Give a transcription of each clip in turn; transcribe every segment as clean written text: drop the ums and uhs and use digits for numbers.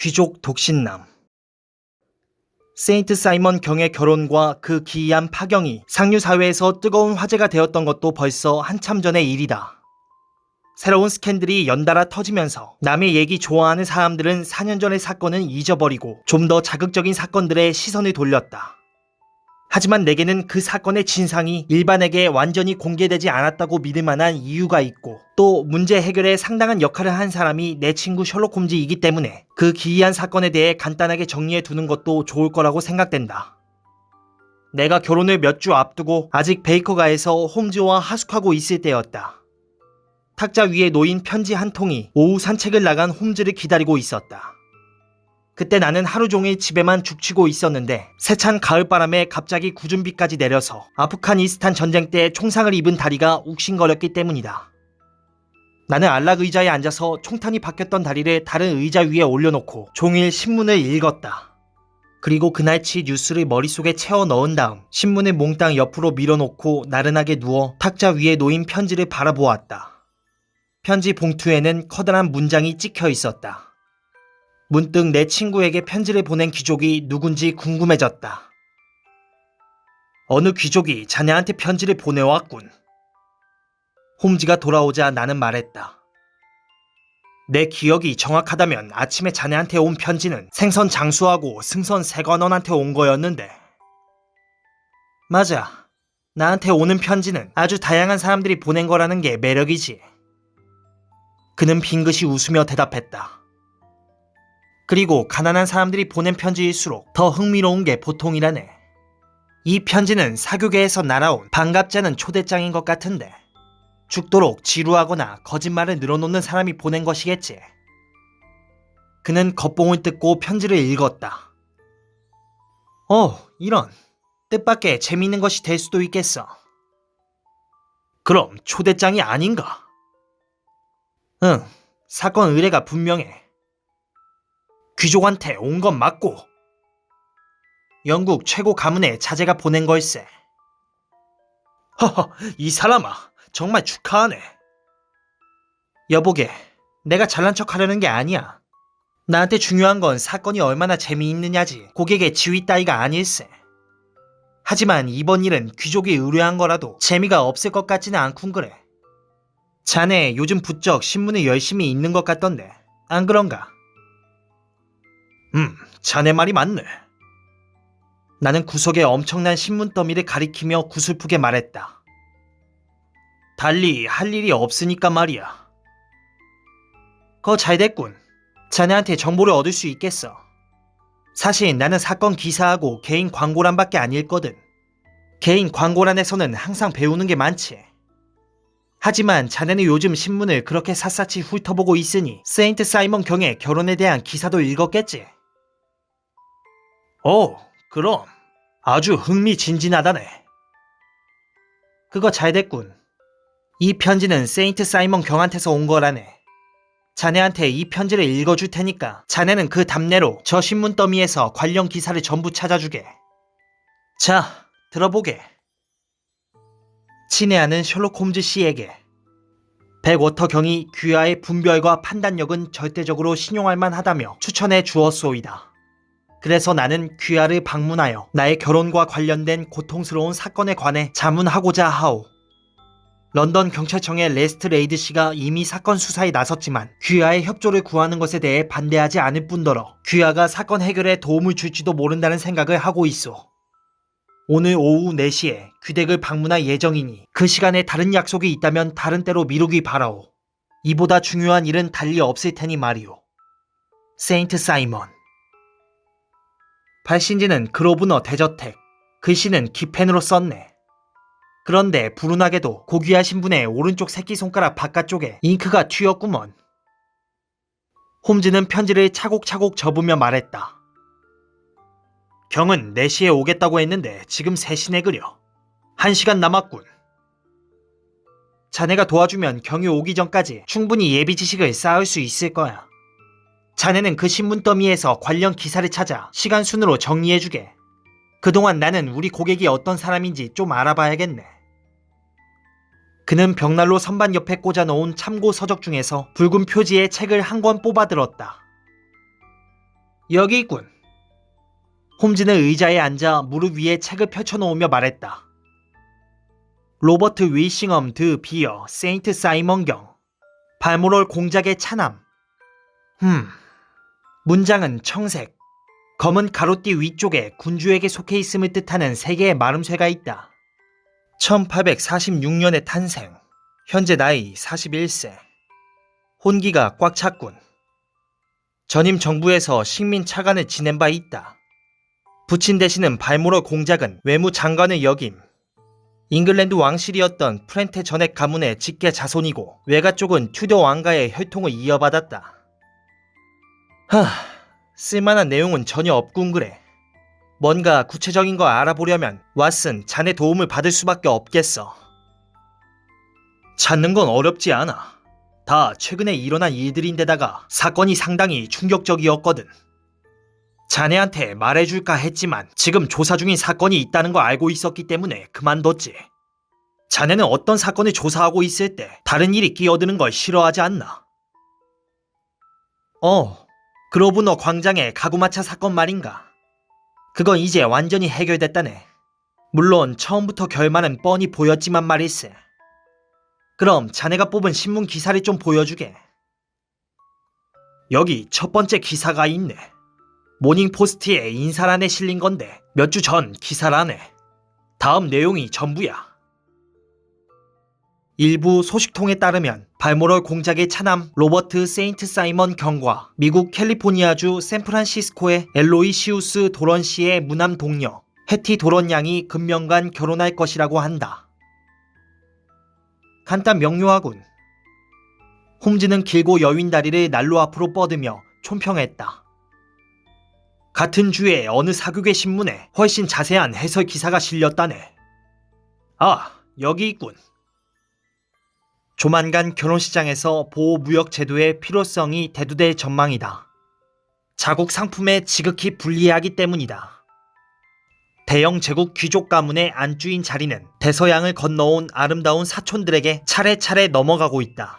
귀족 독신남. 세인트 사이먼 경의 결혼과 그 기이한 파경이 상류사회에서 뜨거운 화제가 되었던 것도 벌써 한참 전의 일이다. 새로운 스캔들이 연달아 터지면서 남의 얘기 좋아하는 사람들은 4년 전의 사건은 잊어버리고 좀 더 자극적인 사건들에 시선을 돌렸다. 하지만 내게는 그 사건의 진상이 일반에게 완전히 공개되지 않았다고 믿을 만한 이유가 있고, 또 문제 해결에 상당한 역할을 한 사람이 내 친구 셜록 홈즈이기 때문에 그 기이한 사건에 대해 간단하게 정리해 두는 것도 좋을 거라고 생각된다. 내가 결혼을 몇 주 앞두고 아직 베이커가에서 홈즈와 하숙하고 있을 때였다. 탁자 위에 놓인 편지 한 통이 오후 산책을 나간 홈즈를 기다리고 있었다. 그때 나는 하루 종일 집에만 죽치고 있었는데 세찬 가을바람에 갑자기 굳은 비까지 내려서 아프가니스탄 전쟁 때 총상을 입은 다리가 욱신거렸기 때문이다. 나는 안락 의자에 앉아서 총탄이 박혔던 다리를 다른 의자 위에 올려놓고 종일 신문을 읽었다. 그리고 그날치 뉴스를 머릿속에 채워 넣은 다음 신문을 몽땅 옆으로 밀어놓고 나른하게 누워 탁자 위에 놓인 편지를 바라보았다. 편지 봉투에는 커다란 문장이 찍혀 있었다. 문득 내 친구에게 편지를 보낸 귀족이 누군지 궁금해졌다. 어느 귀족이 자네한테 편지를 보내왔군. 홈즈가 돌아오자 나는 말했다. 내 기억이 정확하다면 아침에 자네한테 온 편지는 생선 장수하고 승선 세관원한테 온 거였는데. 맞아. 나한테 오는 편지는 아주 다양한 사람들이 보낸 거라는 게 매력이지. 그는 빙긋이 웃으며 대답했다. 그리고 가난한 사람들이 보낸 편지일수록 더 흥미로운 게 보통이라네. 이 편지는 사교계에서 날아온 반갑지 않은 초대장인 것 같은데 죽도록 지루하거나 거짓말을 늘어놓는 사람이 보낸 것이겠지. 그는 겉봉을 뜯고 편지를 읽었다. 이런. 뜻밖의 재미있는 것이 될 수도 있겠어. 그럼 초대장이 아닌가? 응, 사건 의뢰가 분명해. 귀족한테 온 건 맞고 영국 최고 가문의 자제가 보낸 걸세. 허허, 이 사람아, 정말 축하하네. 여보게, 내가 잘난 척 하려는 게 아니야. 나한테 중요한 건 사건이 얼마나 재미있느냐지 고객의 지위 따위가 아닐세. 하지만 이번 일은 귀족이 의뢰한 거라도 재미가 없을 것 같지는 않군 그래. 자네 요즘 부쩍 신문을 열심히 읽는 것 같던데 안 그런가? 자네 말이 맞네. 나는 구석에 엄청난 신문 더미를 가리키며 구슬프게 말했다. 달리 할 일이 없으니까 말이야. 그거 잘 됐군. 자네한테 정보를 얻을 수 있겠어. 사실 나는 사건 기사하고 개인 광고란밖에 안 읽거든. 개인 광고란에서는 항상 배우는 게 많지. 하지만 자네는 요즘 신문을 그렇게 샅샅이 훑어보고 있으니 세인트 사이먼 경의 결혼에 대한 기사도 읽었겠지? 그럼 아주 흥미진진하다네. 그거 잘 됐군. 이 편지는 세인트 사이먼 경한테서 온 거라네. 자네한테 이 편지를 읽어줄 테니까 자네는 그 답례로 저 신문 더미에서 관련 기사를 전부 찾아주게. 자, 들어보게. 친애하는 셜록 홈즈 씨에게 백워터 경이 귀하의 분별과 판단력은 절대적으로 신용할 만하다며 추천해 주었소이다. 그래서 나는 귀하를 방문하여 나의 결혼과 관련된 고통스러운 사건에 관해 자문하고자 하오. 런던 경찰청의 레스트 레이드 씨가 이미 사건 수사에 나섰지만 귀하의 협조를 구하는 것에 대해 반대하지 않을 뿐더러 귀하가 사건 해결에 도움을 줄지도 모른다는 생각을 하고 있어. 오늘 오후 4시에 귀댁을 방문할 예정이니 그 시간에 다른 약속이 있다면 다른 때로 미루기 바라오. 이보다 중요한 일은 달리 없을 테니 말이오. 세인트 사이먼. 발신지는 그로브너 대저택, 글씨는 기펜으로 썼네. 그런데 불운하게도 고귀하신 분의 오른쪽 새끼손가락 바깥쪽에 잉크가 튀었구먼. 홈즈는 편지를 차곡차곡 접으며 말했다. 경은 4시에 오겠다고 했는데 지금 3시네 그려. 1시간 남았군. 자네가 도와주면 경이 오기 전까지 충분히 예비 지식을 쌓을 수 있을 거야. 자네는 그 신문 더미에서 관련 기사를 찾아 시간 순으로 정리해주게. 그동안 나는 우리 고객이 어떤 사람인지 좀 알아봐야겠네. 그는 벽난로 선반 옆에 꽂아놓은 참고 서적 중에서 붉은 표지의 책을 한 권 뽑아들었다. 여기 있군. 홈즈는 의자에 앉아 무릎 위에 책을 펼쳐놓으며 말했다. 로버트 윌싱엄 드 비어 세인트 사이먼경. 발모롤 공작의 차남. 문장은 청색. 검은 가로띠 위쪽에 군주에게 속해 있음을 뜻하는 세 개의 마름쇠가 있다. 1846년에 탄생. 현재 나이 41세. 혼기가 꽉 찼군. 전임 정부에서 식민 차관을 지낸 바 있다. 부친 되시는 발모롤 공작은 외무장관을 역임. 잉글랜드 왕실이었던 프렌테 전액 가문의 직계 자손이고 외가 쪽은 튜더 왕가의 혈통을 이어받았다. 쓸만한 내용은 전혀 없군 그래. 뭔가 구체적인 거 알아보려면 왓슨 자네 도움을 받을 수밖에 없겠어. 찾는 건 어렵지 않아. 다 최근에 일어난 일들인데다가 사건이 상당히 충격적이었거든. 자네한테 말해줄까 했지만 지금 조사 중인 사건이 있다는 거 알고 있었기 때문에 그만뒀지. 자네는 어떤 사건을 조사하고 있을 때 다른 일이 끼어드는 걸 싫어하지 않나? 그로브너 광장의 가구마차 사건 말인가? 그건 이제 완전히 해결됐다네. 물론 처음부터 결말은 뻔히 보였지만 말일세. 그럼 자네가 뽑은 신문 기사를 좀 보여주게. 여기 첫 번째 기사가 있네. 모닝포스트에 인사란에 실린 건데 몇 주 전 기사란에. 다음 내용이 전부야. 일부 소식통에 따르면 발모롤 공작의 차남 로버트 세인트 사이먼 경과 미국 캘리포니아주 샌프란시스코의 엘로이시우스 도런 씨의 무남 동료 해티 도런 양이 금명간 결혼할 것이라고 한다. 간단 명료하군. 홈즈는 길고 여윈 다리를 난로 앞으로 뻗으며 촌평했다. 같은 주에 어느 사극의 신문에 훨씬 자세한 해설 기사가 실렸다네. 여기 있군. 조만간 결혼시장에서 보호무역제도의 필요성이 대두될 전망이다. 자국 상품에 지극히 불리하기 때문이다. 대영 제국 귀족 가문의 안주인 자리는 대서양을 건너온 아름다운 사촌들에게 차례차례 넘어가고 있다.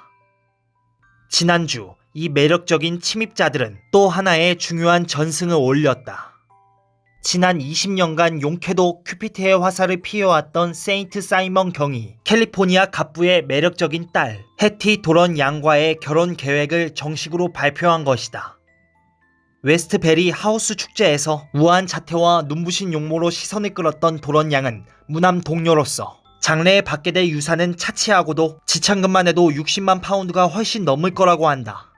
지난주 이 매력적인 침입자들은 또 하나의 중요한 전승을 올렸다. 지난 20년간 용케도 큐피트의 화살을 피해왔던 세인트 사이먼 경이 캘리포니아 갑부의 매력적인 딸 해티 도런 양과의 결혼 계획을 정식으로 발표한 것이다. 웨스트베리 하우스 축제에서 우아한 자태와 눈부신 용모로 시선을 끌었던 도런 양은 무남 동료로서 장래에 받게 될 유산은 차치하고도 지참금만 해도 60만 파운드가 훨씬 넘을 거라고 한다.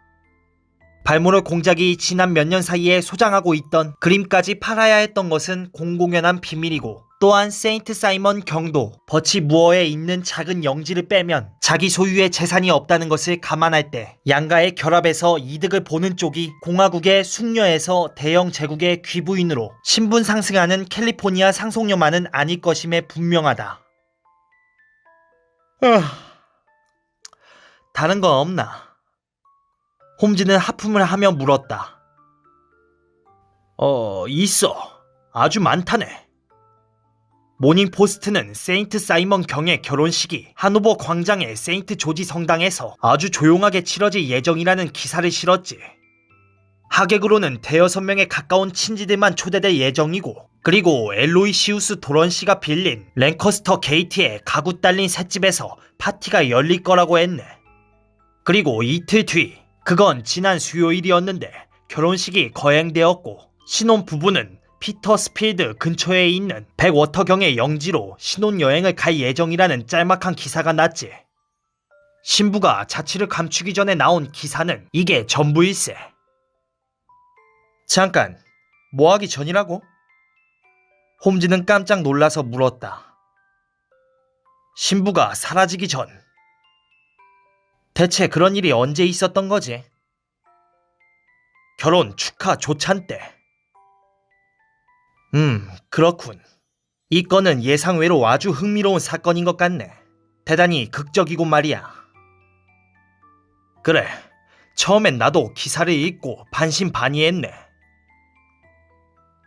발모롤 공작이 지난 몇 년 사이에 소장하고 있던 그림까지 팔아야 했던 것은 공공연한 비밀이고, 또한 세인트 사이먼 경도 버치 무어에 있는 작은 영지를 빼면 자기 소유의 재산이 없다는 것을 감안할 때 양가의 결합에서 이득을 보는 쪽이 공화국의 숙녀에서 대영 제국의 귀부인으로 신분 상승하는 캘리포니아 상속녀만은 아닐 것임에 분명하다. 다른 건 없나? 홈즈는 하품을 하며 물었다. 있어. 아주 많다네. 모닝포스트는 세인트 사이먼 경의 결혼식이 하노버 광장의 세인트 조지 성당에서 아주 조용하게 치러질 예정이라는 기사를 실었지. 하객으로는 대여섯 명에 가까운 친지들만 초대될 예정이고, 그리고 엘로이시우스 도런 씨가 빌린 랭커스터 게이트의 가구 딸린 셋집에서 파티가 열릴 거라고 했네. 그리고 이틀 뒤, 그건 지난 수요일이었는데 결혼식이 거행되었고, 신혼부부는 피터 스필드 근처에 있는 백워터경의 영지로 신혼여행을 갈 예정이라는 짤막한 기사가 났지. 신부가 자취를 감추기 전에 나온 기사는 이게 전부일세. 잠깐, 뭐하기 전이라고? 홈즈는 깜짝 놀라서 물었다. 신부가 사라지기 전. 대체 그런 일이 언제 있었던 거지? 결혼 축하 조찬 때. 그렇군. 이 건은 예상외로 아주 흥미로운 사건인 것 같네. 대단히 극적이고 말이야. 그래, 처음엔 나도 기사를 읽고 반신반의했네.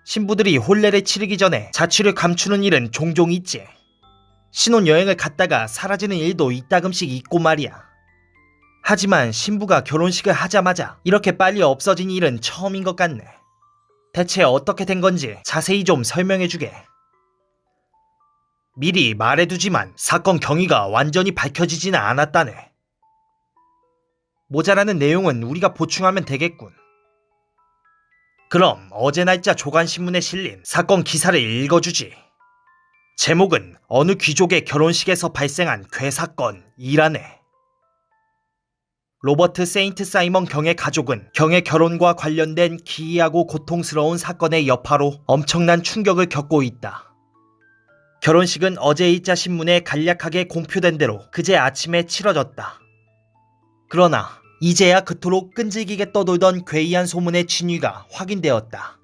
신부들이 혼례를 치르기 전에 자취를 감추는 일은 종종 있지. 신혼여행을 갔다가 사라지는 일도 이따금씩 있고 말이야. 하지만 신부가 결혼식을 하자마자 이렇게 빨리 없어진 일은 처음인 것 같네. 대체 어떻게 된 건지 자세히 좀 설명해주게. 미리 말해두지만 사건 경위가 완전히 밝혀지지는 않았다네. 모자라는 내용은 우리가 보충하면 되겠군. 그럼 어제 날짜 조간신문에 실린 사건 기사를 읽어주지. 제목은 어느 귀족의 결혼식에서 발생한 괴사건이라네. 로버트 세인트 사이먼 경의 가족은 경의 결혼과 관련된 기이하고 고통스러운 사건의 여파로 엄청난 충격을 겪고 있다. 결혼식은 어제일자 신문에 간략하게 공표된 대로 그제 아침에 치러졌다. 그러나 이제야 그토록 끈질기게 떠돌던 괴이한 소문의 진위가 확인되었다.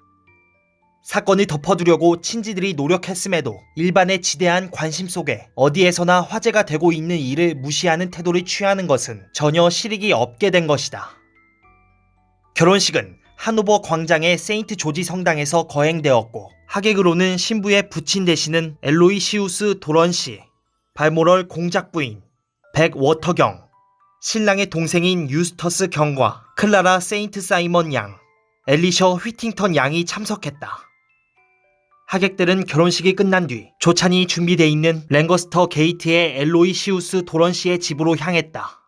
사건을 덮어두려고 친지들이 노력했음에도 일반의 지대한 관심 속에 어디에서나 화제가 되고 있는 일을 무시하는 태도를 취하는 것은 전혀 실익이 없게 된 것이다. 결혼식은 하노버 광장의 세인트 조지 성당에서 거행되었고 하객으로는 신부의 부친 되시는 엘로이시우스 도런 씨, 발모럴 공작 부인, 백 워터경, 신랑의 동생인 유스터스 경과 클라라 세인트 사이먼 양, 엘리셔 휘팅턴 양이 참석했다. 하객들은 결혼식이 끝난 뒤 조찬이 준비되어 있는 랭거스터 게이트의 엘로이시우스 도런 씨의 집으로 향했다.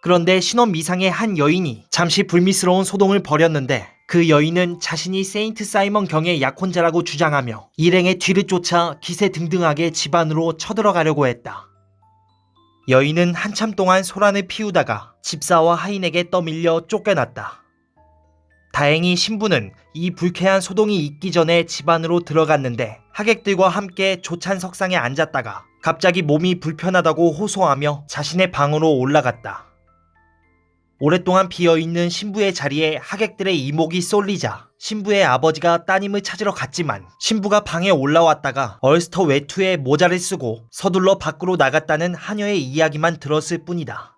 그런데 신혼 미상의 한 여인이 잠시 불미스러운 소동을 벌였는데 그 여인은 자신이 세인트 사이먼 경의 약혼자라고 주장하며 일행의 뒤를 쫓아 기세등등하게 집 안으로 쳐들어가려고 했다. 여인은 한참 동안 소란을 피우다가 집사와 하인에게 떠밀려 쫓겨났다. 다행히 신부는 이 불쾌한 소동이 있기 전에 집 안으로 들어갔는데 하객들과 함께 조찬 석상에 앉았다가 갑자기 몸이 불편하다고 호소하며 자신의 방으로 올라갔다. 오랫동안 비어있는 신부의 자리에 하객들의 이목이 쏠리자 신부의 아버지가 따님을 찾으러 갔지만 신부가 방에 올라왔다가 얼스터 외투에 모자를 쓰고 서둘러 밖으로 나갔다는 하녀의 이야기만 들었을 뿐이다.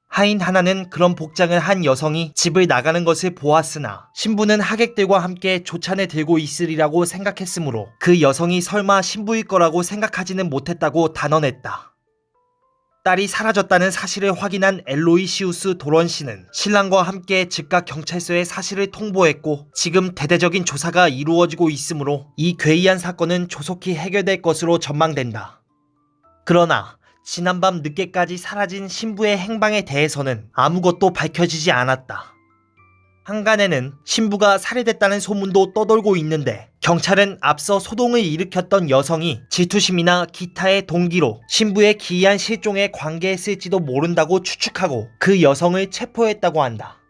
하인 하나는 그런 복장을 한 여성이 집을 나가는 것을 보았으나 신부는 하객들과 함께 조찬을 들고 있으리라고 생각했으므로 그 여성이 설마 신부일 거라고 생각하지는 못했다고 단언했다. 딸이 사라졌다는 사실을 확인한 엘로이시우스 도런 씨는 신랑과 함께 즉각 경찰서에 사실을 통보했고 지금 대대적인 조사가 이루어지고 있으므로 이 괴이한 사건은 조속히 해결될 것으로 전망된다. 그러나 지난밤 늦게까지 사라진 신부의 행방에 대해서는 아무것도 밝혀지지 않았다. 한간에는 신부가 살해됐다는 소문도 떠돌고 있는데 경찰은 앞서 소동을 일으켰던 여성이 질투심이나 기타의 동기로 신부의 기이한 실종에 관계했을지도 모른다고 추측하고 그 여성을 체포했다고 한다.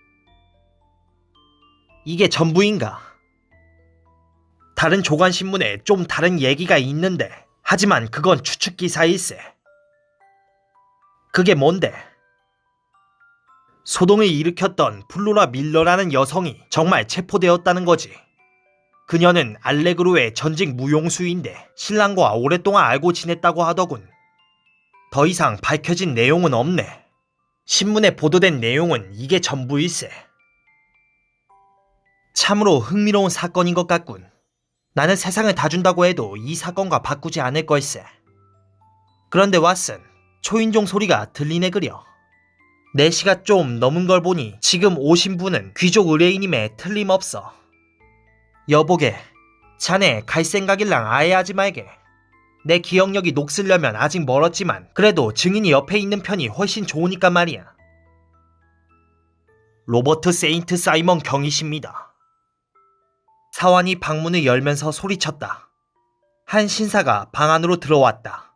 이게 전부인가? 다른 조간신문에 좀 다른 얘기가 있는데 하지만 그건 추측 기사일세. 그게 뭔데? 소동을 일으켰던 플로라 밀러라는 여성이 정말 체포되었다는 거지. 그녀는 알레그로의 전직 무용수인데 신랑과 오랫동안 알고 지냈다고 하더군. 더 이상 밝혀진 내용은 없네. 신문에 보도된 내용은 이게 전부일세. 참으로 흥미로운 사건인 것 같군. 나는 세상을 다 준다고 해도 이 사건과 바꾸지 않을 걸세. 그런데 왓슨, 초인종 소리가 들리네 그려. 4시가 좀 넘은 걸 보니 지금 오신 분은 귀족 의뢰인임에 틀림없어. 여보게, 자네 갈 생각일랑 아예 하지 말게. 내 기억력이 녹슬려면 아직 멀었지만 그래도 증인이 옆에 있는 편이 훨씬 좋으니까 말이야. 로버트 세인트 사이먼 경이십니다. 사환이 방문을 열면서 소리쳤다. 한 신사가 방 안으로 들어왔다.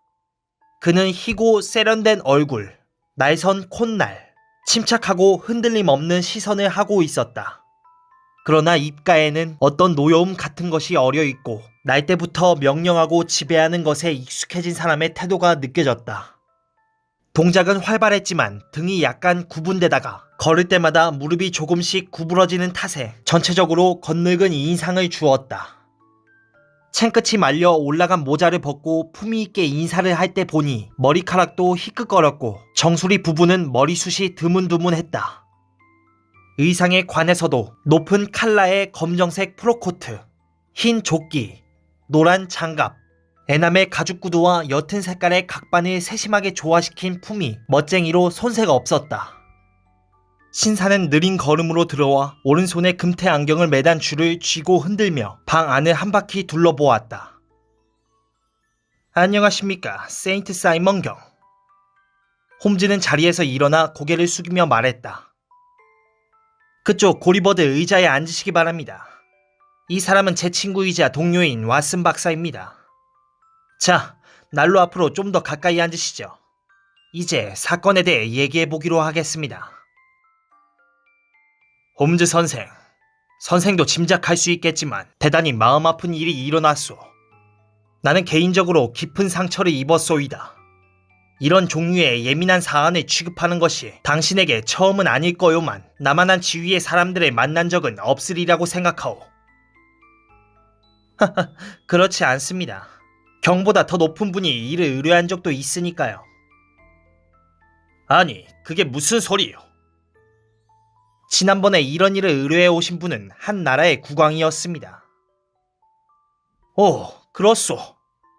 그는 희고 세련된 얼굴, 날선 콧날, 침착하고 흔들림 없는 시선을 하고 있었다. 그러나 입가에는 어떤 노여움 같은 것이 어려있고 날 때부터 명령하고 지배하는 것에 익숙해진 사람의 태도가 느껴졌다. 동작은 활발했지만 등이 약간 구분되다가 걸을 때마다 무릎이 조금씩 구부러지는 탓에 전체적으로 겉늙은 인상을 주었다. 챙끝이 말려 올라간 모자를 벗고 품위있게 인사를 할 때 보니 머리카락도 희끗거렸고 정수리 부분은 머리숱이 드문드문했다. 의상에 관해서도 높은 칼라의 검정색 프로코트, 흰 조끼, 노란 장갑, 에나멜 가죽 구두와 옅은 색깔의 각반을 세심하게 조화시킨 품이 멋쟁이로 손색 없었다. 신사는 느린 걸음으로 들어와 오른손에 금태 안경을 매단 줄을 쥐고 흔들며 방 안을 한 바퀴 둘러보았다. 안녕하십니까, 세인트 사이먼 경. 홈즈는 자리에서 일어나 고개를 숙이며 말했다. 그쪽 고리버드 의자에 앉으시기 바랍니다. 이 사람은 제 친구이자 동료인 왓슨 박사입니다. 자, 난로 앞으로 좀 더 가까이 앉으시죠. 이제 사건에 대해 얘기해보기로 하겠습니다. 홈즈 선생, 선생도 짐작할 수 있겠지만 대단히 마음 아픈 일이 일어났소. 나는 개인적으로 깊은 상처를 입었소이다. 이런 종류의 예민한 사안을 취급하는 것이 당신에게 처음은 아닐 거요만 나만한 지위의 사람들을 만난 적은 없으리라고 생각하오. 하하, 그렇지 않습니다. 경보다 더 높은 분이 이를 의뢰한 적도 있으니까요. 아니, 그게 무슨 소리요? 지난번에 이런 일을 의뢰해 오신 분은 한 나라의 국왕이었습니다. 오, 그렇소.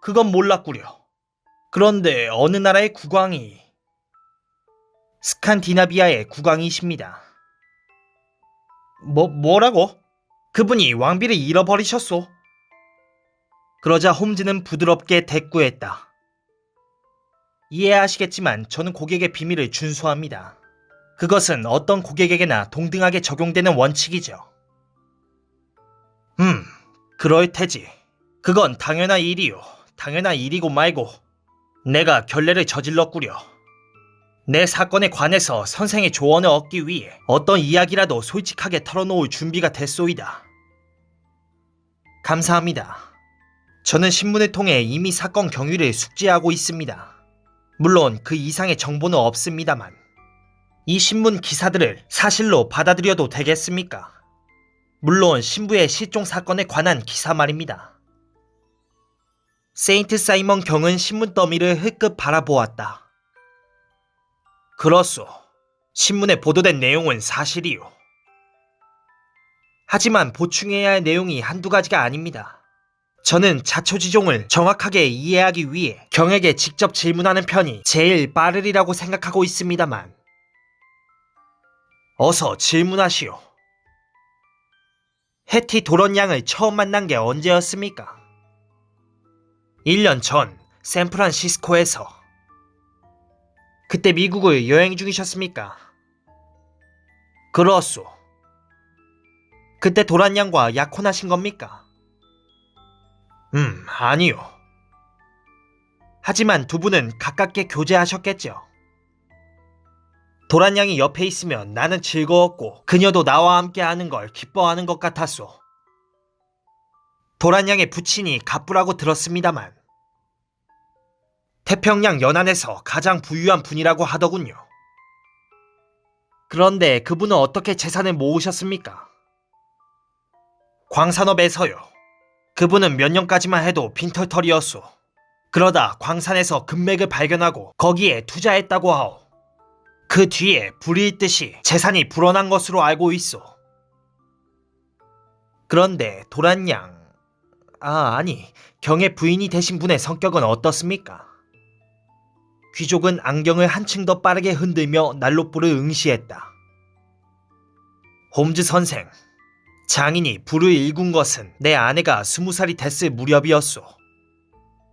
그건 몰랐구려. 그런데 어느 나라의 국왕이? 스칸디나비아의 국왕이십니다. 뭐라고? 그분이 왕비를 잃어버리셨소? 그러자 홈즈는 부드럽게 대꾸했다. 이해하시겠지만 저는 고객의 비밀을 준수합니다. 그것은 어떤 고객에게나 동등하게 적용되는 원칙이죠. 그럴 테지. 그건 당연한 일이요. 당연한 일이고 말고. 내가 결례를 저질렀구려. 내 사건에 관해서 선생의 조언을 얻기 위해 어떤 이야기라도 솔직하게 털어놓을 준비가 됐소이다. 감사합니다. 저는 신문을 통해 이미 사건 경위를 숙지하고 있습니다. 물론 그 이상의 정보는 없습니다만. 이 신문 기사들을 사실로 받아들여도 되겠습니까? 물론 신부의 실종 사건에 관한 기사 말입니다. 세인트 사이먼 경은 신문 더미를 흘끗 바라보았다. 그렇소. 신문에 보도된 내용은 사실이요. 하지만 보충해야 할 내용이 한두 가지가 아닙니다. 저는 자초지종을 정확하게 이해하기 위해 경에게 직접 질문하는 편이 제일 빠르리라고 생각하고 있습니다만. 어서 질문하시오. 해티 도런 양을 처음 만난 게 언제였습니까? 1년 전 샌프란시스코에서. 그때 미국을 여행 중이셨습니까? 그렇소. 그때 도란 양과 약혼하신 겁니까? 아니요. 하지만 두 분은 가깝게 교제하셨겠죠. 도란 양이 옆에 있으면 나는 즐거웠고 그녀도 나와 함께 하는 걸 기뻐하는 것 같았소. 도란 양의 부친이 갑부라고 들었습니다만 태평양 연안에서 가장 부유한 분이라고 하더군요. 그런데 그분은 어떻게 재산을 모으셨습니까? 광산업에서요. 그분은 몇 년까지만 해도 빈털털이었소. 그러다 광산에서 금맥을 발견하고 거기에 투자했다고 하오. 그 뒤에 불이 있듯이 재산이 불어난 것으로 알고 있소. 그런데 도란 양, 아니, 경의 부인이 되신 분의 성격은 어떻습니까? 귀족은 안경을 한층 더 빠르게 흔들며 난로불을 응시했다. 홈즈 선생, 장인이 불을 일군 것은 내 아내가 20살이 됐을 무렵이었소.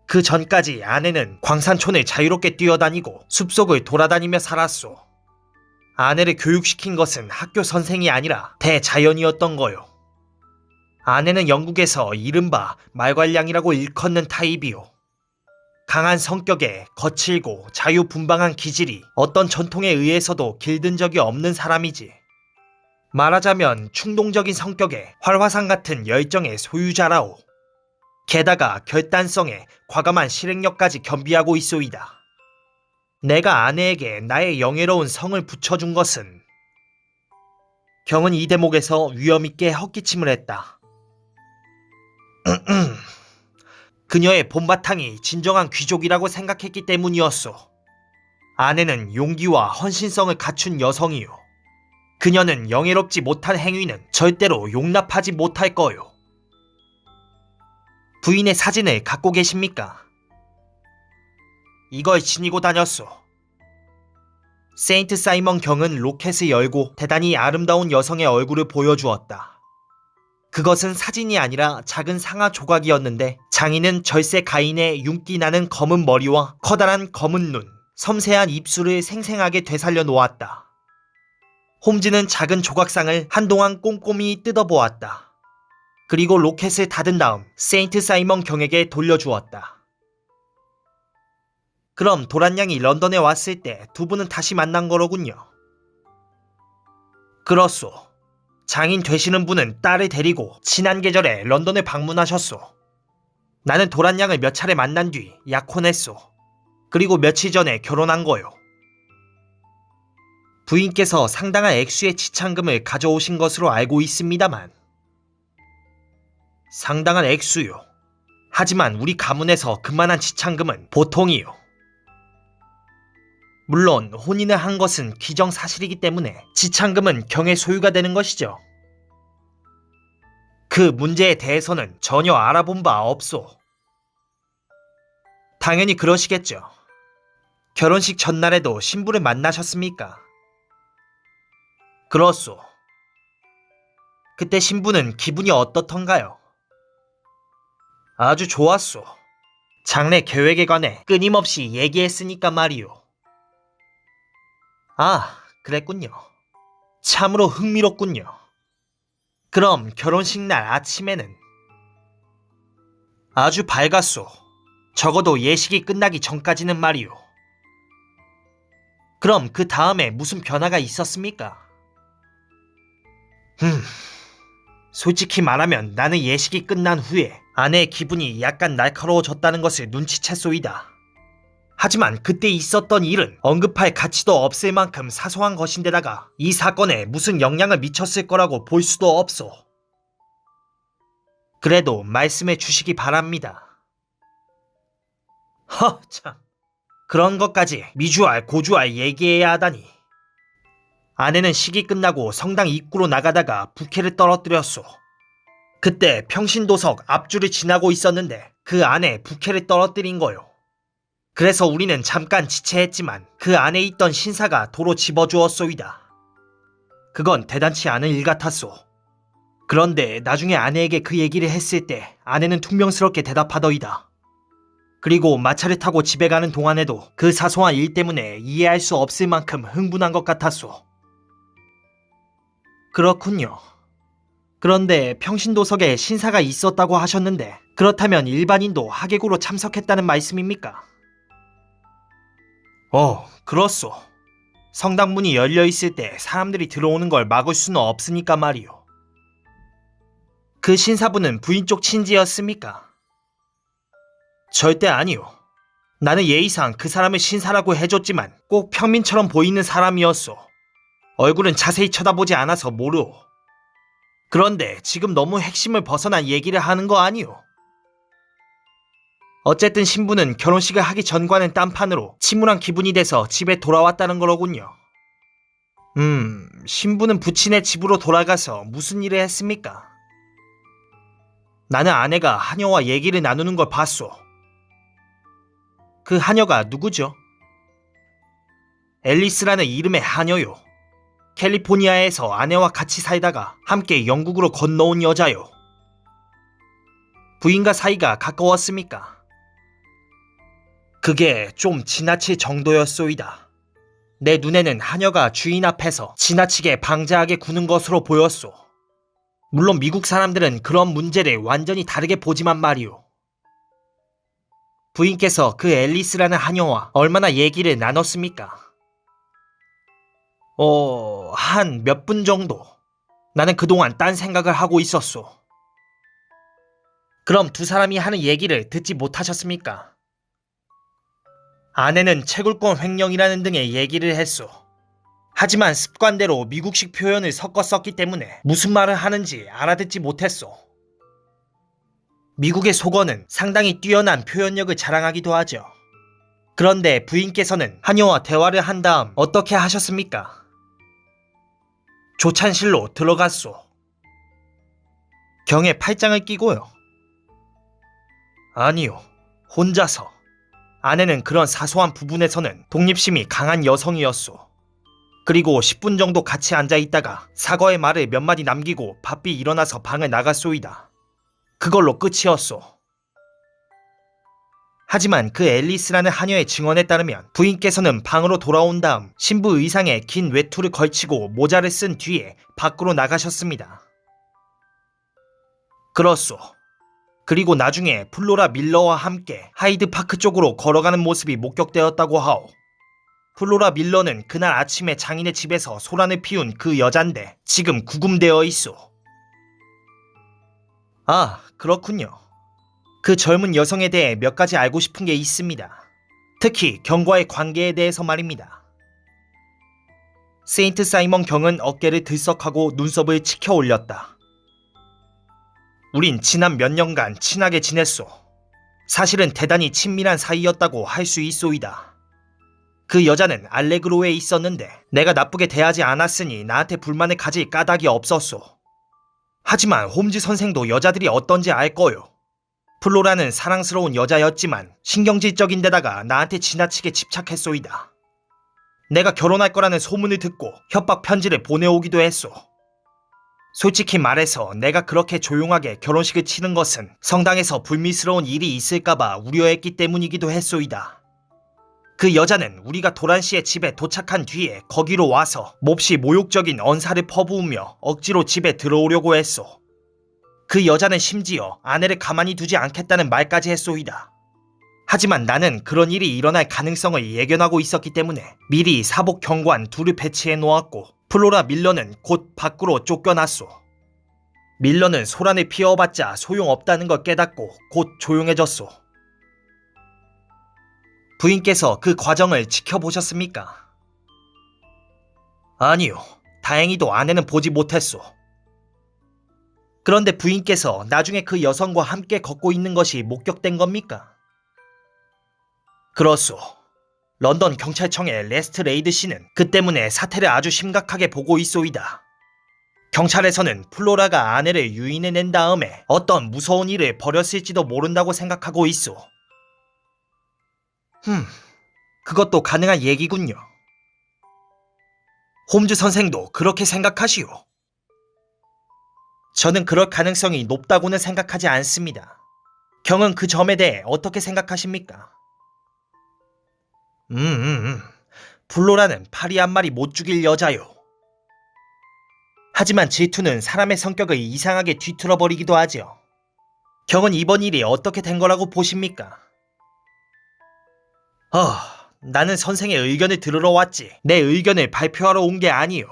그 전까지 아내는 광산촌을 자유롭게 뛰어다니고 숲속을 돌아다니며 살았소. 아내를 교육시킨 것은 학교 선생이 아니라 대자연이었던 거요. 아내는 영국에서 이른바 말괄량이라고 일컫는 타입이요. 강한 성격에 거칠고 자유분방한 기질이 어떤 전통에 의해서도 길든 적이 없는 사람이지. 말하자면 충동적인 성격에 활화산 같은 열정의 소유자라오. 게다가 결단성에 과감한 실행력까지 겸비하고 있소이다. 내가 아내에게 나의 영예로운 성을 붙여준 것은 경은 이 대목에서 위엄있게 헛기침을 했다. 그녀의 본바탕이 진정한 귀족이라고 생각했기 때문이었소. 아내는 용기와 헌신성을 갖춘 여성이요. 그녀는 영예롭지 못한 행위는 절대로 용납하지 못할 거요. 부인의 사진을 갖고 계십니까? 이걸 지니고 다녔소. 세인트 사이먼 경은 로켓을 열고 대단히 아름다운 여성의 얼굴을 보여주었다. 그것은 사진이 아니라 작은 상아 조각이었는데 장인은 절세 가인의 윤기 나는 검은 머리와 커다란 검은 눈, 섬세한 입술을 생생하게 되살려 놓았다. 홈즈는 작은 조각상을 한동안 꼼꼼히 뜯어보았다. 그리고 로켓을 닫은 다음 세인트 사이먼 경에게 돌려주었다. 그럼 도란 양이 런던에 왔을 때 두 분은 다시 만난 거로군요. 그렇소. 장인 되시는 분은 딸을 데리고 지난 계절에 런던을 방문하셨소. 나는 도란 양을 몇 차례 만난 뒤 약혼했소. 그리고 며칠 전에 결혼한 거요. 부인께서 상당한 액수의 지참금을 가져오신 것으로 알고 있습니다만. 상당한 액수요. 하지만 우리 가문에서 그만한 지참금은 보통이요. 물론 혼인을 한 것은 기정사실이기 때문에 지참금은 경의 소유가 되는 것이죠. 그 문제에 대해서는 전혀 알아본 바 없소. 당연히 그러시겠죠. 결혼식 전날에도 신부를 만나셨습니까? 그렇소. 그때 신부는 기분이 어떻던가요? 아주 좋았소. 장래 계획에 관해 끊임없이 얘기했으니까 말이요. 아, 그랬군요. 참으로 흥미롭군요. 그럼 결혼식 날 아침에는? 아주 밝았소. 적어도 예식이 끝나기 전까지는 말이요. 그럼 그 다음에 무슨 변화가 있었습니까? 솔직히 말하면 나는 예식이 끝난 후에 아내의 기분이 약간 날카로워졌다는 것을 눈치챘소이다. 하지만 그때 있었던 일은 언급할 가치도 없을 만큼 사소한 것인데다가 이 사건에 무슨 영향을 미쳤을 거라고 볼 수도 없소. 그래도 말씀해 주시기 바랍니다. 참. 그런 것까지 미주알 고주알 얘기해야 하다니. 아내는 식이 끝나고 성당 입구로 나가다가 부케를 떨어뜨렸소. 그때 평신도석 앞줄을 지나고 있었는데 그 안에 부케를 떨어뜨린 거요. 그래서 우리는 잠깐 지체했지만 그 안에 있던 신사가 도로 집어주었소이다. 그건 대단치 않은 일 같았소. 그런데 나중에 아내에게 그 얘기를 했을 때 아내는 퉁명스럽게 대답하더이다. 그리고 마차를 타고 집에 가는 동안에도 그 사소한 일 때문에 이해할 수 없을 만큼 흥분한 것 같았소. 그렇군요. 그런데 평신도석에 신사가 있었다고 하셨는데 그렇다면 일반인도 하객으로 참석했다는 말씀입니까? 그렇소. 성당문이 열려있을 때 사람들이 들어오는 걸 막을 수는 없으니까 말이요. 그 신사분은 부인 쪽 친지였습니까? 절대 아니요. 나는 예의상 그 사람을 신사라고 해줬지만 꼭 평민처럼 보이는 사람이었소. 얼굴은 자세히 쳐다보지 않아서 모르오. 그런데 지금 너무 핵심을 벗어난 얘기를 하는 거 아니오. 어쨌든 신부는 결혼식을 하기 전과는 딴판으로 침울한 기분이 돼서 집에 돌아왔다는 거로군요. 신부는 부친의 집으로 돌아가서 무슨 일을 했습니까? 나는 아내가 하녀와 얘기를 나누는 걸 봤소. 그 하녀가 누구죠? 앨리스라는 이름의 하녀요. 캘리포니아에서 아내와 같이 살다가 함께 영국으로 건너온 여자요. 부인과 사이가 가까웠습니까? 그게 좀 지나칠 정도였소이다. 내 눈에는 하녀가 주인 앞에서 지나치게 방자하게 구는 것으로 보였소. 물론 미국 사람들은 그런 문제를 완전히 다르게 보지만 말이오. 부인께서 그 앨리스라는 하녀와 얼마나 얘기를 나눴습니까? 한 몇 분 정도. 나는 그동안 딴 생각을 하고 있었소. 그럼 두 사람이 하는 얘기를 듣지 못하셨습니까? 아내는 채굴권 횡령이라는 등의 얘기를 했소. 하지만 습관대로 미국식 표현을 섞어 썼기 때문에 무슨 말을 하는지 알아듣지 못했소. 미국의 속어는 상당히 뛰어난 표현력을 자랑하기도 하죠. 그런데 부인께서는 하녀와 대화를 한 다음 어떻게 하셨습니까? 조찬실로 들어갔소. 경에 팔짱을 끼고요. 아니요, 혼자서. 아내는 그런 사소한 부분에서는 독립심이 강한 여성이었소. 그리고 10분 정도 같이 앉아 있다가 사과의 말을 몇 마디 남기고 바삐 일어나서 방을 나갔소이다. 그걸로 끝이었소. 하지만 그 앨리스라는 하녀의 증언에 따르면 부인께서는 방으로 돌아온 다음 신부 의상에 긴 외투를 걸치고 모자를 쓴 뒤에 밖으로 나가셨습니다. 그렇소. 그리고 나중에 플로라 밀러와 함께 하이드 파크 쪽으로 걸어가는 모습이 목격되었다고 하오. 플로라 밀러는 그날 아침에 장인의 집에서 소란을 피운 그 여잔데 지금 구금되어 있소. 아, 그렇군요. 그 젊은 여성에 대해 몇 가지 알고 싶은 게 있습니다. 특히 경과의 관계에 대해서 말입니다. 세인트 사이먼 경은 어깨를 들썩하고 눈썹을 치켜 올렸다. 우린 지난 몇 년간 친하게 지냈소. 사실은 대단히 친밀한 사이였다고 할 수 있소이다. 그 여자는 알레그로에 있었는데 내가 나쁘게 대하지 않았으니 나한테 불만을 가질 까닭이 없었소. 하지만 홈즈 선생도 여자들이 어떤지 알 거요. 플로라는 사랑스러운 여자였지만 신경질적인 데다가 나한테 지나치게 집착했소이다. 내가 결혼할 거라는 소문을 듣고 협박 편지를 보내오기도 했소. 솔직히 말해서 내가 그렇게 조용하게 결혼식을 치른 것은 성당에서 불미스러운 일이 있을까봐 우려했기 때문이기도 했소이다. 그 여자는 우리가 도란 씨의 집에 도착한 뒤에 거기로 와서 몹시 모욕적인 언사를 퍼부으며 억지로 집에 들어오려고 했소. 그 여자는 심지어 아내를 가만히 두지 않겠다는 말까지 했소이다. 하지만 나는 그런 일이 일어날 가능성을 예견하고 있었기 때문에 미리 사복 경관 둘을 배치해 놓았고 플로라 밀러는 곧 밖으로 쫓겨났소. 밀러는 소란을 피워봤자 소용없다는 걸 깨닫고 곧 조용해졌소. 부인께서 그 과정을 지켜보셨습니까? 아니요. 다행히도 아내는 보지 못했소. 그런데 부인께서 나중에 그 여성과 함께 걷고 있는 것이 목격된 겁니까? 그렇소. 런던 경찰청의 레스트 레이드 씨는 그 때문에 사태를 아주 심각하게 보고 있소이다. 경찰에서는 플로라가 아내를 유인해낸 다음에 어떤 무서운 일을 벌였을지도 모른다고 생각하고 있소. 그것도 가능한 얘기군요. 홈즈 선생도 그렇게 생각하시오? 저는 그럴 가능성이 높다고는 생각하지 않습니다. 경은 그 점에 대해 어떻게 생각하십니까? 플로라는 파리 한 마리 못 죽일 여자요. 하지만 질투는 사람의 성격을 이상하게 뒤틀어버리기도 하죠. 경은 이번 일이 어떻게 된 거라고 보십니까? 나는 선생의 의견을 들으러 왔지 내 의견을 발표하러 온 게 아니요.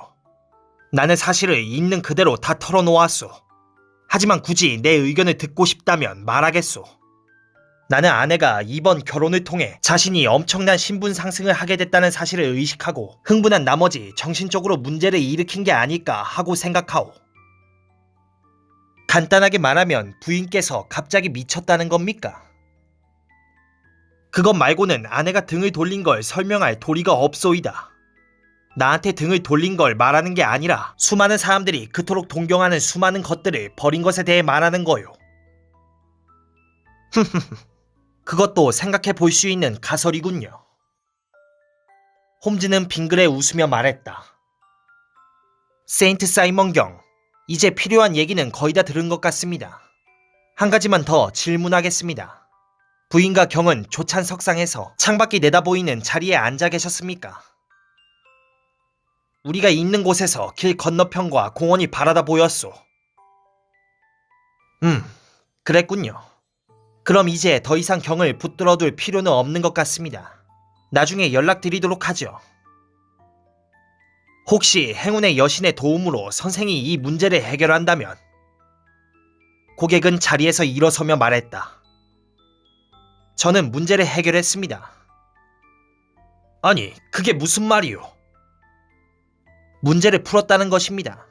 나는 사실을 있는 그대로 다 털어놓았소. 하지만 굳이 내 의견을 듣고 싶다면 말하겠소. 나는 아내가 이번 결혼을 통해 자신이 엄청난 신분 상승을 하게 됐다는 사실을 의식하고 흥분한 나머지 정신적으로 문제를 일으킨 게 아닐까 하고 생각하오. 간단하게 말하면 부인께서 갑자기 미쳤다는 겁니까? 그것 말고는 아내가 등을 돌린 걸 설명할 도리가 없소이다. 나한테 등을 돌린 걸 말하는 게 아니라 수많은 사람들이 그토록 동경하는 수많은 것들을 버린 것에 대해 말하는 거요. 그것도 생각해 볼 수 있는 가설이군요. 홈즈는 빙그레 웃으며 말했다. 세인트 사이먼 경, 이제 필요한 얘기는 거의 다 들은 것 같습니다. 한 가지만 더 질문하겠습니다. 부인과 경은 조찬 석상에서 창밖이 내다보이는 자리에 앉아 계셨습니까? 우리가 있는 곳에서 길 건너편과 공원이 바라다 보였소. 그랬군요. 그럼 이제 더 이상 경을 붙들어둘 필요는 없는 것 같습니다. 나중에 연락드리도록 하죠. 혹시 행운의 여신의 도움으로 선생이 이 문제를 해결한다면? 고객은 자리에서 일어서며 말했다. 저는 문제를 해결했습니다. 아니, 그게 무슨 말이요? 문제를 풀었다는 것입니다.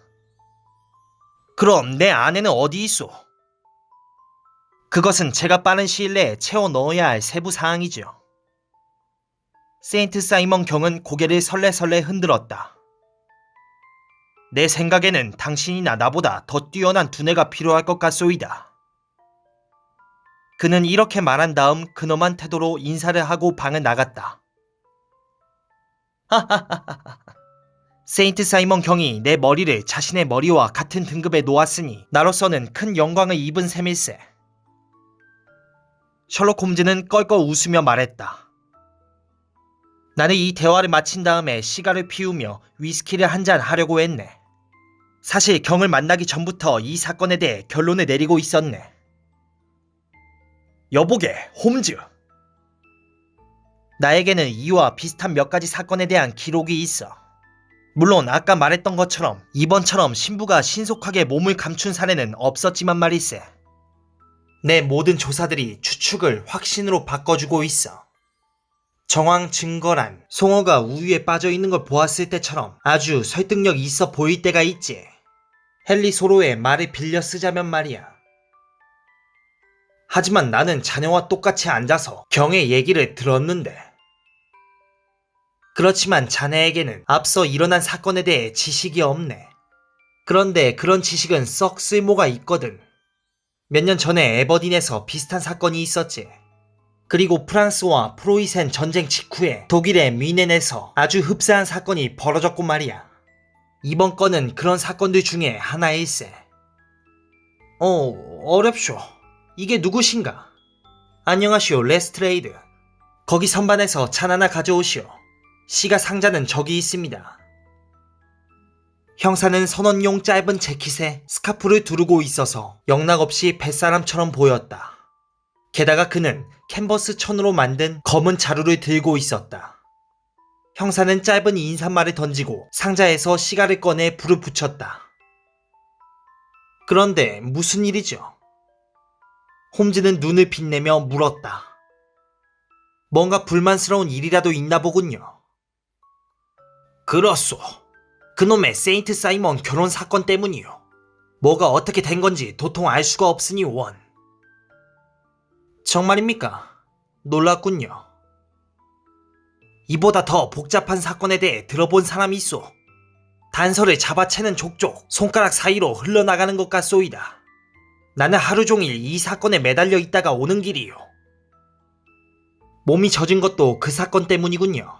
그럼 내 아내는 어디 있소? 그것은 제가 빠른 시일 내에 채워 넣어야 할 세부 사항이죠. 세인트 사이먼 경은 고개를 설레설레 흔들었다. 내 생각에는 당신이나 나보다 더 뛰어난 두뇌가 필요할 것 같소이다. 그는 이렇게 말한 다음 근엄한 태도로 인사를 하고 방을 나갔다. 하하하하. 세인트 사이먼 경이 내 머리를 자신의 머리와 같은 등급에 놓았으니 나로서는 큰 영광을 입은 셈일세. 셜록 홈즈는 껄껄 웃으며 말했다. 나는 이 대화를 마친 다음에 시가를 피우며 위스키를 한 잔 하려고 했네. 사실 경을 만나기 전부터 이 사건에 대해 결론을 내리고 있었네. 여보게, 홈즈. 나에게는 이와 비슷한 몇 가지 사건에 대한 기록이 있어. 물론 아까 말했던 것처럼 이번처럼 신부가 신속하게 몸을 감춘 사례는 없었지만 말일세. 내 모든 조사들이 추측을 확신으로 바꿔주고 있어. 정황 증거란 송어가 우유에 빠져있는 걸 보았을 때처럼 아주 설득력 있어 보일 때가 있지. 헨리 소로의 말을 빌려 쓰자면 말이야. 하지만 나는 자네와 똑같이 앉아서 경의 얘기를 들었는데. 그렇지만 자네에게는 앞서 일어난 사건에 대해 지식이 없네. 그런데 그런 지식은 썩 쓸모가 있거든. 몇 년 전에 에버딘에서 비슷한 사건이 있었지. 그리고 프랑스와 프로이센 전쟁 직후에 독일의 뮌헨에서 아주 흡사한 사건이 벌어졌고 말이야. 이번 건은 그런 사건들 중에 하나일세. 어렵쇼. 이게 누구신가? 안녕하시오, 레스트레이드. 거기 선반에서 찬 하나 가져오시오. 시가 상자는 저기 있습니다. 형사는 선원용 짧은 재킷에 스카프를 두르고 있어서 영락없이 뱃사람처럼 보였다. 게다가 그는 캔버스 천으로 만든 검은 자루를 들고 있었다. 형사는 짧은 인사말을 던지고 상자에서 시가를 꺼내 불을 붙였다. 그런데 무슨 일이죠? 홈즈는 눈을 빛내며 물었다. 뭔가 불만스러운 일이라도 있나 보군요. 그렇소. 그놈의 세인트 사이먼 결혼 사건 때문이요. 뭐가 어떻게 된 건지 도통 알 수가 없으니 원. 정말입니까? 놀랐군요. 이보다 더 복잡한 사건에 대해 들어본 사람이 있소. 단서를 잡아채는 족족 손가락 사이로 흘러나가는 것 같소이다. 나는 하루 종일 이 사건에 매달려 있다가 오는 길이요. 몸이 젖은 것도 그 사건 때문이군요.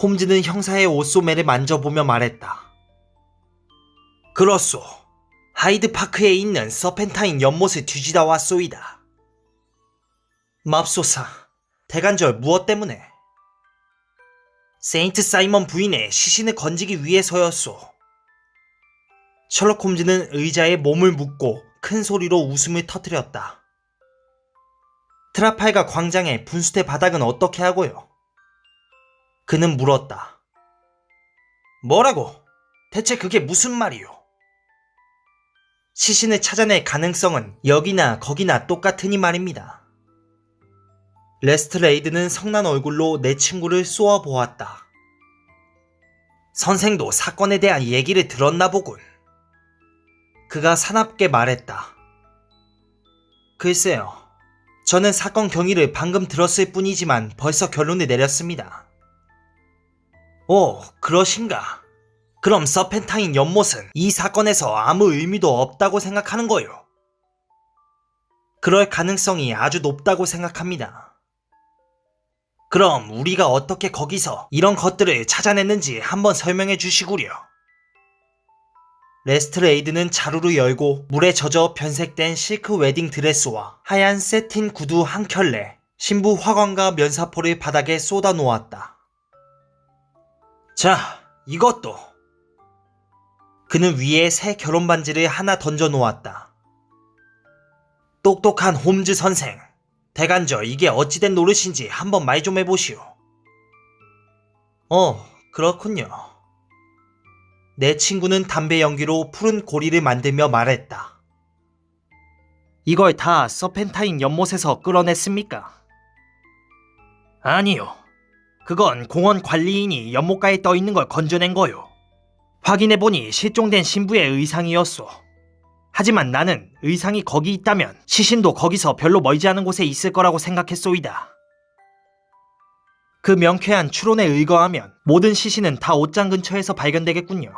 홈즈는 형사의 옷소매를 만져보며 말했다. 그렇소. 하이드파크에 있는 서펜타인 연못을 뒤지다 왔소이다. 맙소사, 대간절 무엇 때문에? 세인트 사이먼 부인의 시신을 건지기 위해서였소. 셜록 홈즈는 의자에 몸을 묻고 큰 소리로 웃음을 터뜨렸다. 트라팔가 광장의 분수대 바닥은 어떻게 하고요? 그는 물었다. 뭐라고? 대체 그게 무슨 말이요? 시신을 찾아낼 가능성은 여기나 거기나 똑같으니 말입니다. 레스트레이드는 성난 얼굴로 내 친구를 쏘아 보았다. 선생도 사건에 대한 얘기를 들었나 보군. 그가 사납게 말했다. 글쎄요. 저는 사건 경위를 방금 들었을 뿐이지만 벌써 결론을 내렸습니다. 오, 그러신가? 그럼 서펜타인 연못은 이 사건에서 아무 의미도 없다고 생각하는 거요. 그럴 가능성이 아주 높다고 생각합니다. 그럼 우리가 어떻게 거기서 이런 것들을 찾아냈는지 한번 설명해 주시구려. 레스트레이드는 자루를 열고 물에 젖어 변색된 실크 웨딩 드레스와 하얀 세틴 구두 한 켤레, 신부 화관과 면사포를 바닥에 쏟아 놓았다. 자, 이것도. 그는 위에 새 결혼 반지를 하나 던져 놓았다. 똑똑한 홈즈 선생, 대간절 이게 어찌된 노릇인지 한번 말 좀 해보시오. 그렇군요. 내 친구는 담배 연기로 푸른 고리를 만들며 말했다. 이걸 다 서펜타인 연못에서 끌어냈습니까? 아니요. 그건 공원 관리인이 연못가에 떠있는 걸 건져낸 거요. 확인해보니 실종된 신부의 의상이었소. 하지만 나는 의상이 거기 있다면 시신도 거기서 별로 멀지 않은 곳에 있을 거라고 생각했소이다. 그 명쾌한 추론에 의거하면 모든 시신은 다 옷장 근처에서 발견되겠군요.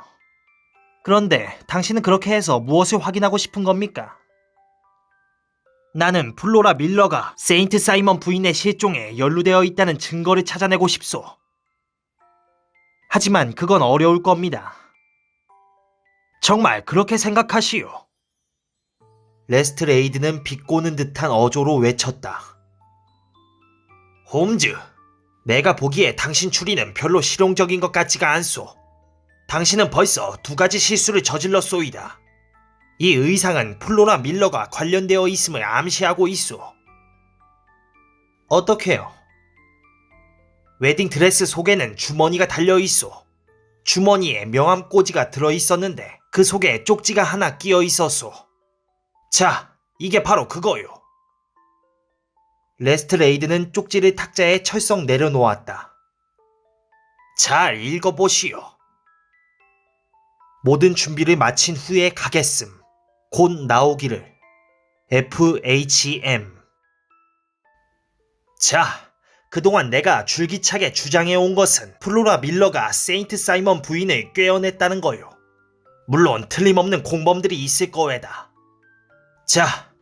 그런데 당신은 그렇게 해서 무엇을 확인하고 싶은 겁니까? 나는 플로라 밀러가 세인트 사이먼 부인의 실종에 연루되어 있다는 증거를 찾아내고 싶소. 하지만 그건 어려울 겁니다. 정말 그렇게 생각하시오? 레스트레이드는 비꼬는 듯한 어조로 외쳤다. 홈즈, 내가 보기에 당신 추리는 별로 실용적인 것 같지가 않소. 당신은 벌써 2가지 실수를 저질렀소이다. 이 의상은 플로라 밀러가 관련되어 있음을 암시하고 있소. 어떻게요? 웨딩드레스 속에는 주머니가 달려있소. 주머니에 명함꽂이가 들어있었는데 그 속에 쪽지가 하나 끼어있었소. 자, 이게 바로 그거요. 레스트레이드는 쪽지를 탁자에 철썩 내려놓았다. 잘 읽어보시오. 모든 준비를 마친 후에 가겠음. 곧 나오기를. FHM. 자, 그동안 내가 줄기차게 주장해온 것은 플로라 밀러가 세인트 사이먼 부인을 꿰어냈다는 거요. 물론 틀림없는 공범들이 있을 거외다. 자,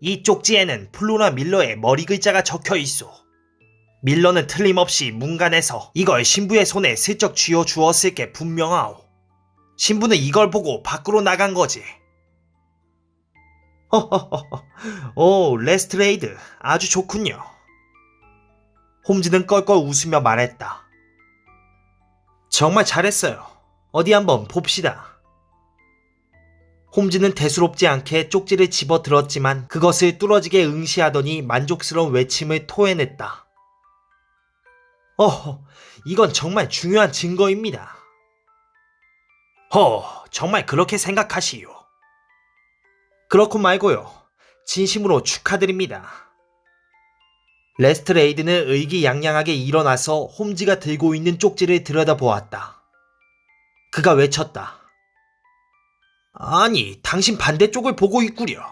이 쪽지에는 플로라 밀러의 머리 글자가 적혀 있소. 밀러는 틀림없이 문간에서 이걸 신부의 손에 슬쩍 쥐어 주었을 게 분명하오. 신부는 이걸 보고 밖으로 나간 거지. 오, 레스트레이드, 아주 좋군요. 홈즈는 껄껄 웃으며 말했다. 정말 잘했어요. 어디 한번 봅시다. 홈즈는 대수롭지 않게 쪽지를 집어 들었지만 그것을 뚫어지게 응시하더니 만족스러운 외침을 토해냈다. 이건 정말 중요한 증거입니다. 정말 그렇게 생각하시오. 그렇고 말고요. 진심으로 축하드립니다. 레스트레이드는 의기양양하게 일어나서 홈즈가 들고 있는 쪽지를 들여다보았다. 그가 외쳤다. 아니, 당신 반대쪽을 보고 있구려.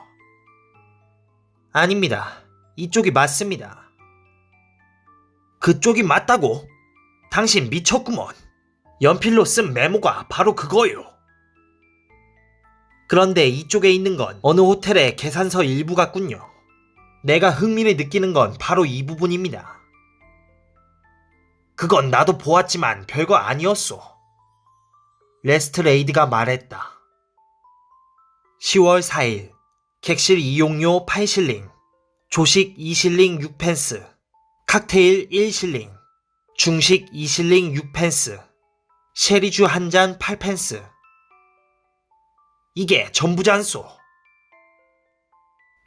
아닙니다. 이쪽이 맞습니다. 그쪽이 맞다고? 당신 미쳤구먼. 연필로 쓴 메모가 바로 그거요. 그런데 이쪽에 있는 건 어느 호텔의 계산서 일부 같군요. 내가 흥미를 느끼는 건 바로 이 부분입니다. 그건 나도 보았지만 별거 아니었소. 레스트레이드가 말했다. 10월 4일 객실 이용료 8실링, 조식 2실링 6펜스, 칵테일 1실링, 중식 2실링 6펜스, 쉐리주 한 잔 8펜스. 이게 전부잖소.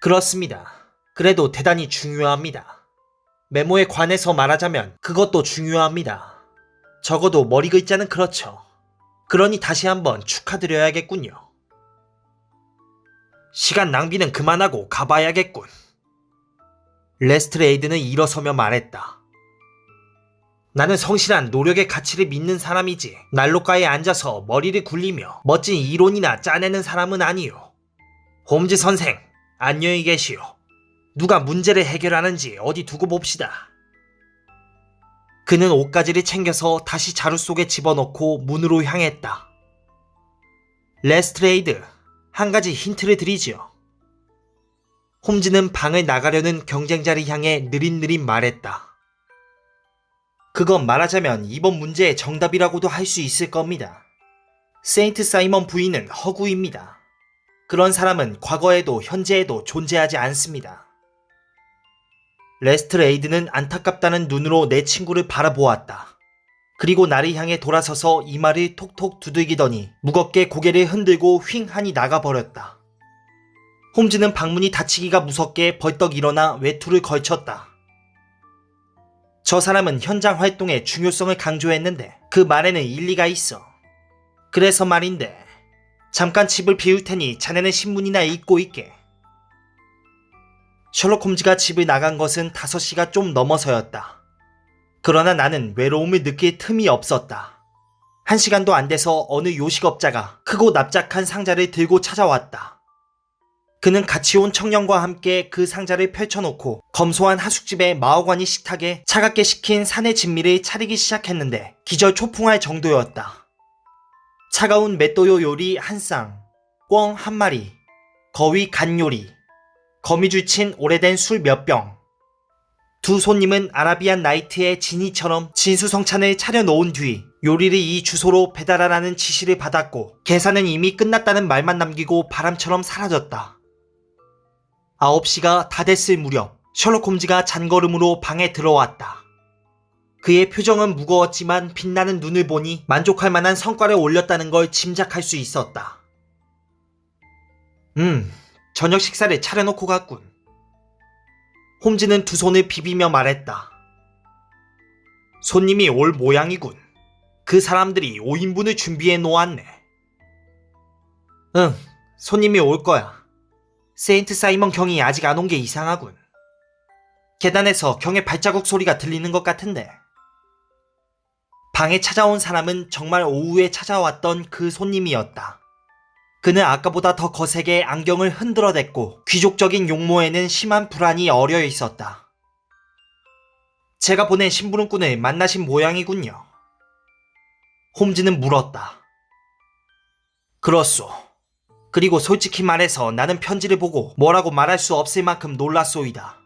그렇습니다. 그래도 대단히 중요합니다. 메모에 관해서 말하자면 그것도 중요합니다. 적어도 머리 글자는 그렇죠. 그러니 다시 한번 축하드려야겠군요. 시간 낭비는 그만하고 가봐야겠군. 레스트레이드는 일어서며 말했다. 나는 성실한 노력의 가치를 믿는 사람이지 난로가에 앉아서 머리를 굴리며 멋진 이론이나 짜내는 사람은 아니요. 홈즈 선생, 안녕히 계시오. 누가 문제를 해결하는지 어디 두고 봅시다. 그는 옷가지를 챙겨서 다시 자루 속에 집어넣고 문으로 향했다. 레스트레이드, 한 가지 힌트를 드리지요. 홈즈는 방을 나가려는 경쟁자를 향해 느릿느릿 말했다. 그건 말하자면 이번 문제의 정답이라고도 할 수 있을 겁니다. 세인트 사이먼 부인은 허구입니다. 그런 사람은 과거에도 현재에도 존재하지 않습니다. 레스트레이드는 안타깝다는 눈으로 내 친구를 바라보았다. 그리고 나를 향해 돌아서서 이마를 톡톡 두들기더니 무겁게 고개를 흔들고 휑 하니 나가버렸다. 홈즈는 방문이 닫히기가 무섭게 벌떡 일어나 외투를 걸쳤다. 저 사람은 현장 활동의 중요성을 강조했는데 그 말에는 일리가 있어. 그래서 말인데 잠깐 집을 비울 테니 자네는 신문이나 읽고 있게. 셜록 홈즈가 집을 나간 것은 5시가 좀 넘어서였다. 그러나 나는 외로움을 느낄 틈이 없었다. 1시간도 안 돼서 어느 요식업자가 크고 납작한 상자를 들고 찾아왔다. 그는 같이 온 청년과 함께 그 상자를 펼쳐놓고 검소한 하숙집의 마호가니 식탁에 차갑게 식힌 산의 진미를 차리기 시작했는데 기절초풍할 정도였다. 차가운 맷도요 요리 한 쌍, 꿩 한 마리, 거위 간 요리, 거미줄 친 오래된 술 몇 병. 두 손님은 아라비안 나이트의 지니처럼 진수성찬을 차려놓은 뒤 요리를 이 주소로 배달하라는 지시를 받았고 계산은 이미 끝났다는 말만 남기고 바람처럼 사라졌다. 9시가 다 됐을 무렵 셜록 홈즈가 잔걸음으로 방에 들어왔다. 그의 표정은 무거웠지만 빛나는 눈을 보니 만족할 만한 성과를 올렸다는 걸 짐작할 수 있었다. 저녁 식사를 차려놓고 갔군. 홈즈는 두 손을 비비며 말했다. 손님이 올 모양이군. 그 사람들이 5인분을 준비해 놓았네. 응, 손님이 올 거야. 세인트 사이먼 경이 아직 안 온 게 이상하군. 계단에서 경의 발자국 소리가 들리는 것 같은데. 방에 찾아온 사람은 정말 오후에 찾아왔던 그 손님이었다. 그는 아까보다 더 거세게 안경을 흔들어댔고 귀족적인 용모에는 심한 불안이 어려 있었다. 제가 보낸 심부름꾼을 만나신 모양이군요. 홈즈는 물었다. 그렇소. 그리고 솔직히 말해서 나는 편지를 보고 뭐라고 말할 수 없을 만큼 놀랐소이다.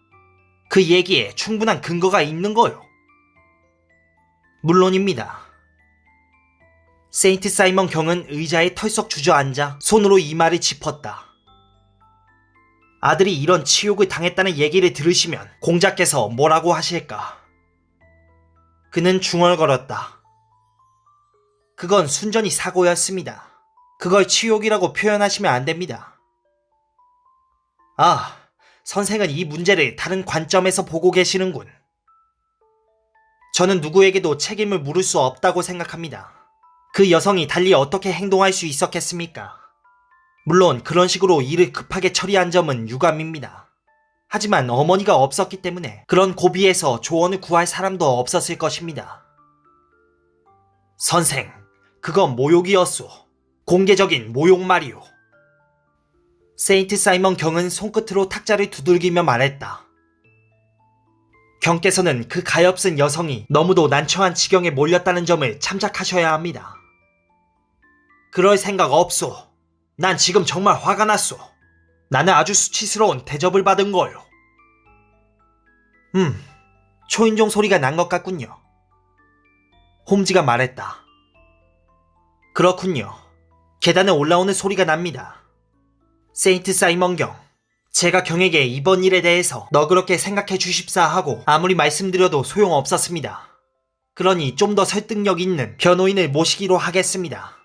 그 얘기에 충분한 근거가 있는 거요. 물론입니다. 세인트 사이먼 경은 의자에 털썩 주저앉아 손으로 이마를 짚었다. 아들이 이런 치욕을 당했다는 얘기를 들으시면 공자께서 뭐라고 하실까? 그는 중얼거렸다. 그건 순전히 사고였습니다. 그걸 치욕이라고 표현하시면 안 됩니다. 아, 선생은 이 문제를 다른 관점에서 보고 계시는군. 저는 누구에게도 책임을 물을 수 없다고 생각합니다. 그 여성이 달리 어떻게 행동할 수 있었겠습니까? 물론 그런 식으로 일을 급하게 처리한 점은 유감입니다. 하지만 어머니가 없었기 때문에 그런 고비에서 조언을 구할 사람도 없었을 것입니다. 선생, 그건 모욕이었소. 공개적인 모욕 말이오. 세인트 사이먼 경은 손끝으로 탁자를 두들기며 말했다. 경께서는 그 가엾은 여성이 너무도 난처한 지경에 몰렸다는 점을 참작하셔야 합니다. 그럴 생각 없소. 난 지금 정말 화가 났소. 나는 아주 수치스러운 대접을 받은 거요. 초인종 소리가 난 것 같군요. 홈즈가 말했다. 그렇군요. 계단에 올라오는 소리가 납니다. 세인트 사이먼 경, 제가 경에게 이번 일에 대해서 너그럽게 생각해 주십사 하고 아무리 말씀드려도 소용없었습니다. 그러니 좀 더 설득력 있는 변호인을 모시기로 하겠습니다.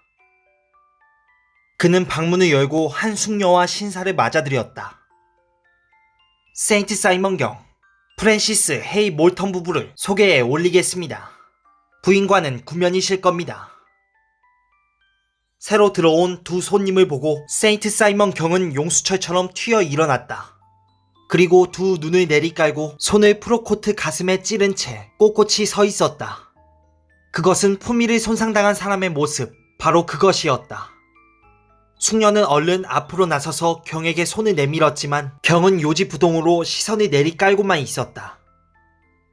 그는 방문을 열고 한 숙녀와 신사를 맞아들였다. 세인트 사이먼 경, 프랜시스 헤이 몰턴 부부를 소개해 올리겠습니다. 부인과는 구면이실 겁니다. 새로 들어온 두 손님을 보고 세인트 사이먼 경은 용수철처럼 튀어 일어났다. 그리고 두 눈을 내리깔고 손을 프로코트 가슴에 찌른 채 꼿꼿이 서 있었다. 그것은 품위를 손상당한 사람의 모습, 바로 그것이었다. 숙녀는 얼른 앞으로 나서서 경에게 손을 내밀었지만 경은 요지부동으로 시선을 내리깔고만 있었다.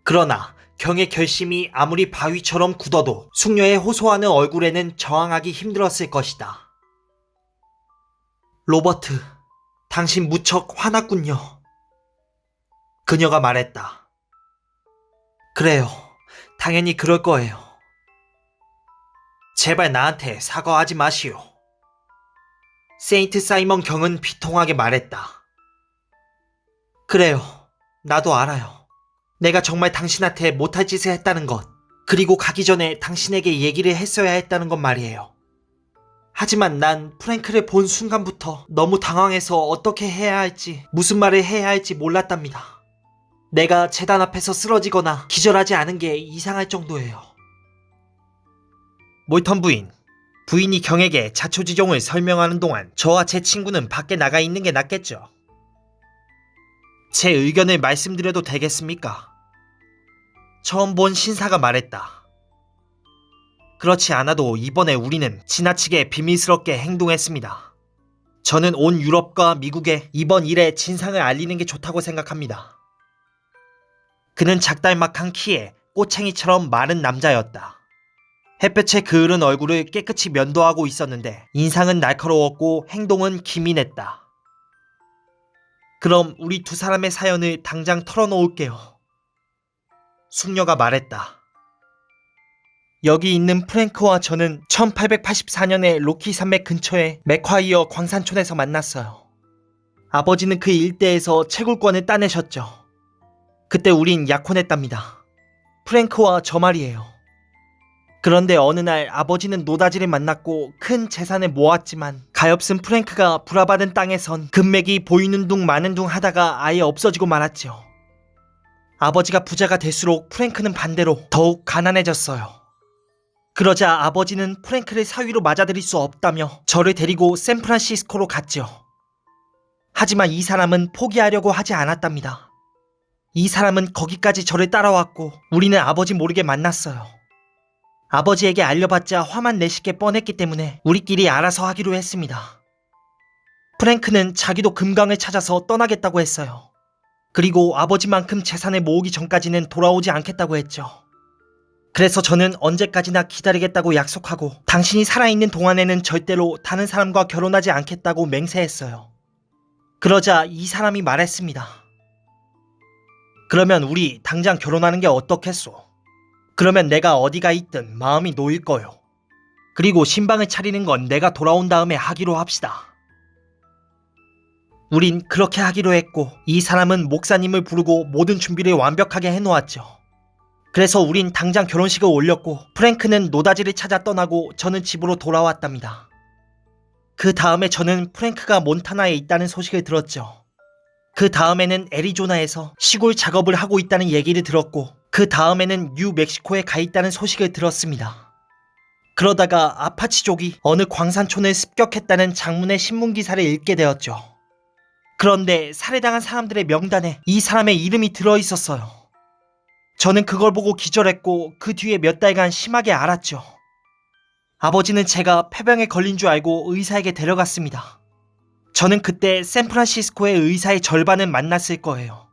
그러나 경의 결심이 아무리 바위처럼 굳어도 숙녀의 호소하는 얼굴에는 저항하기 힘들었을 것이다. 로버트, 당신 무척 화났군요. 그녀가 말했다. 그래요. 당연히 그럴 거예요. 제발 나한테 사과하지 마시오. 세인트 사이먼 경은 비통하게 말했다. 그래요. 나도 알아요. 내가 정말 당신한테 못할 짓을 했다는 것, 그리고 가기 전에 당신에게 얘기를 했어야 했다는 것 말이에요. 하지만 난 프랭크를 본 순간부터 너무 당황해서 어떻게 해야 할지, 무슨 말을 해야 할지 몰랐답니다. 내가 재단 앞에서 쓰러지거나 기절하지 않은 게 이상할 정도예요. 몰턴 부인이 경에게 자초지종을 설명하는 동안 저와 제 친구는 밖에 나가 있는 게 낫겠죠. 제 의견을 말씀드려도 되겠습니까? 처음 본 신사가 말했다. 그렇지 않아도 이번에 우리는 지나치게 비밀스럽게 행동했습니다. 저는 온 유럽과 미국에 이번 일의 진상을 알리는 게 좋다고 생각합니다. 그는 작달막한 키에 꼬챙이처럼 마른 남자였다. 햇볕에 그을은 얼굴을 깨끗이 면도하고 있었는데 인상은 날카로웠고 행동은 기민했다. 그럼 우리 두 사람의 사연을 당장 털어놓을게요. 숙녀가 말했다. 여기 있는 프랭크와 저는 1884년에 로키 산맥 근처의 맥콰이어 광산촌에서 만났어요. 아버지는 그 일대에서 채굴권을 따내셨죠. 그때 우린 약혼했답니다. 프랭크와 저 말이에요. 그런데 어느 날 아버지는 노다지를 만났고 큰 재산을 모았지만 가엾은 프랭크가 불화받은 땅에선 금맥이 보이는 둥 마는 둥 하다가 아예 없어지고 말았죠. 아버지가 부자가 될수록 프랭크는 반대로 더욱 가난해졌어요. 그러자 아버지는 프랭크를 사위로 맞아들일 수 없다며 저를 데리고 샌프란시스코로 갔죠. 하지만 이 사람은 포기하려고 하지 않았답니다. 이 사람은 거기까지 저를 따라왔고 우리는 아버지 모르게 만났어요. 아버지에게 알려봤자 화만 내시게 뻔했기 때문에 우리끼리 알아서 하기로 했습니다. 프랭크는 자기도 금강을 찾아서 떠나겠다고 했어요. 그리고 아버지만큼 재산을 모으기 전까지는 돌아오지 않겠다고 했죠. 그래서 저는 언제까지나 기다리겠다고 약속하고 당신이 살아있는 동안에는 절대로 다른 사람과 결혼하지 않겠다고 맹세했어요. 그러자 이 사람이 말했습니다. 그러면 우리 당장 결혼하는 게 어떻겠소? 그러면 내가 어디가 있든 마음이 놓일 거요. 그리고 신방을 차리는 건 내가 돌아온 다음에 하기로 합시다. 우린 그렇게 하기로 했고 이 사람은 목사님을 부르고 모든 준비를 완벽하게 해놓았죠. 그래서 우린 당장 결혼식을 올렸고 프랭크는 노다지를 찾아 떠나고 저는 집으로 돌아왔답니다. 그 다음에 저는 프랭크가 몬타나에 있다는 소식을 들었죠. 그 다음에는 애리조나에서 시골 작업을 하고 있다는 얘기를 들었고 그 다음에는 뉴멕시코에 가 있다는 소식을 들었습니다. 그러다가 아파치족이 어느 광산촌을 습격했다는 장문의 신문기사를 읽게 되었죠. 그런데 살해당한 사람들의 명단에 이 사람의 이름이 들어있었어요. 저는 그걸 보고 기절했고 그 뒤에 몇 달간 심하게 앓았죠. 아버지는 제가 폐병에 걸린 줄 알고 의사에게 데려갔습니다. 저는 그때 샌프란시스코의 의사의 절반은 만났을 거예요.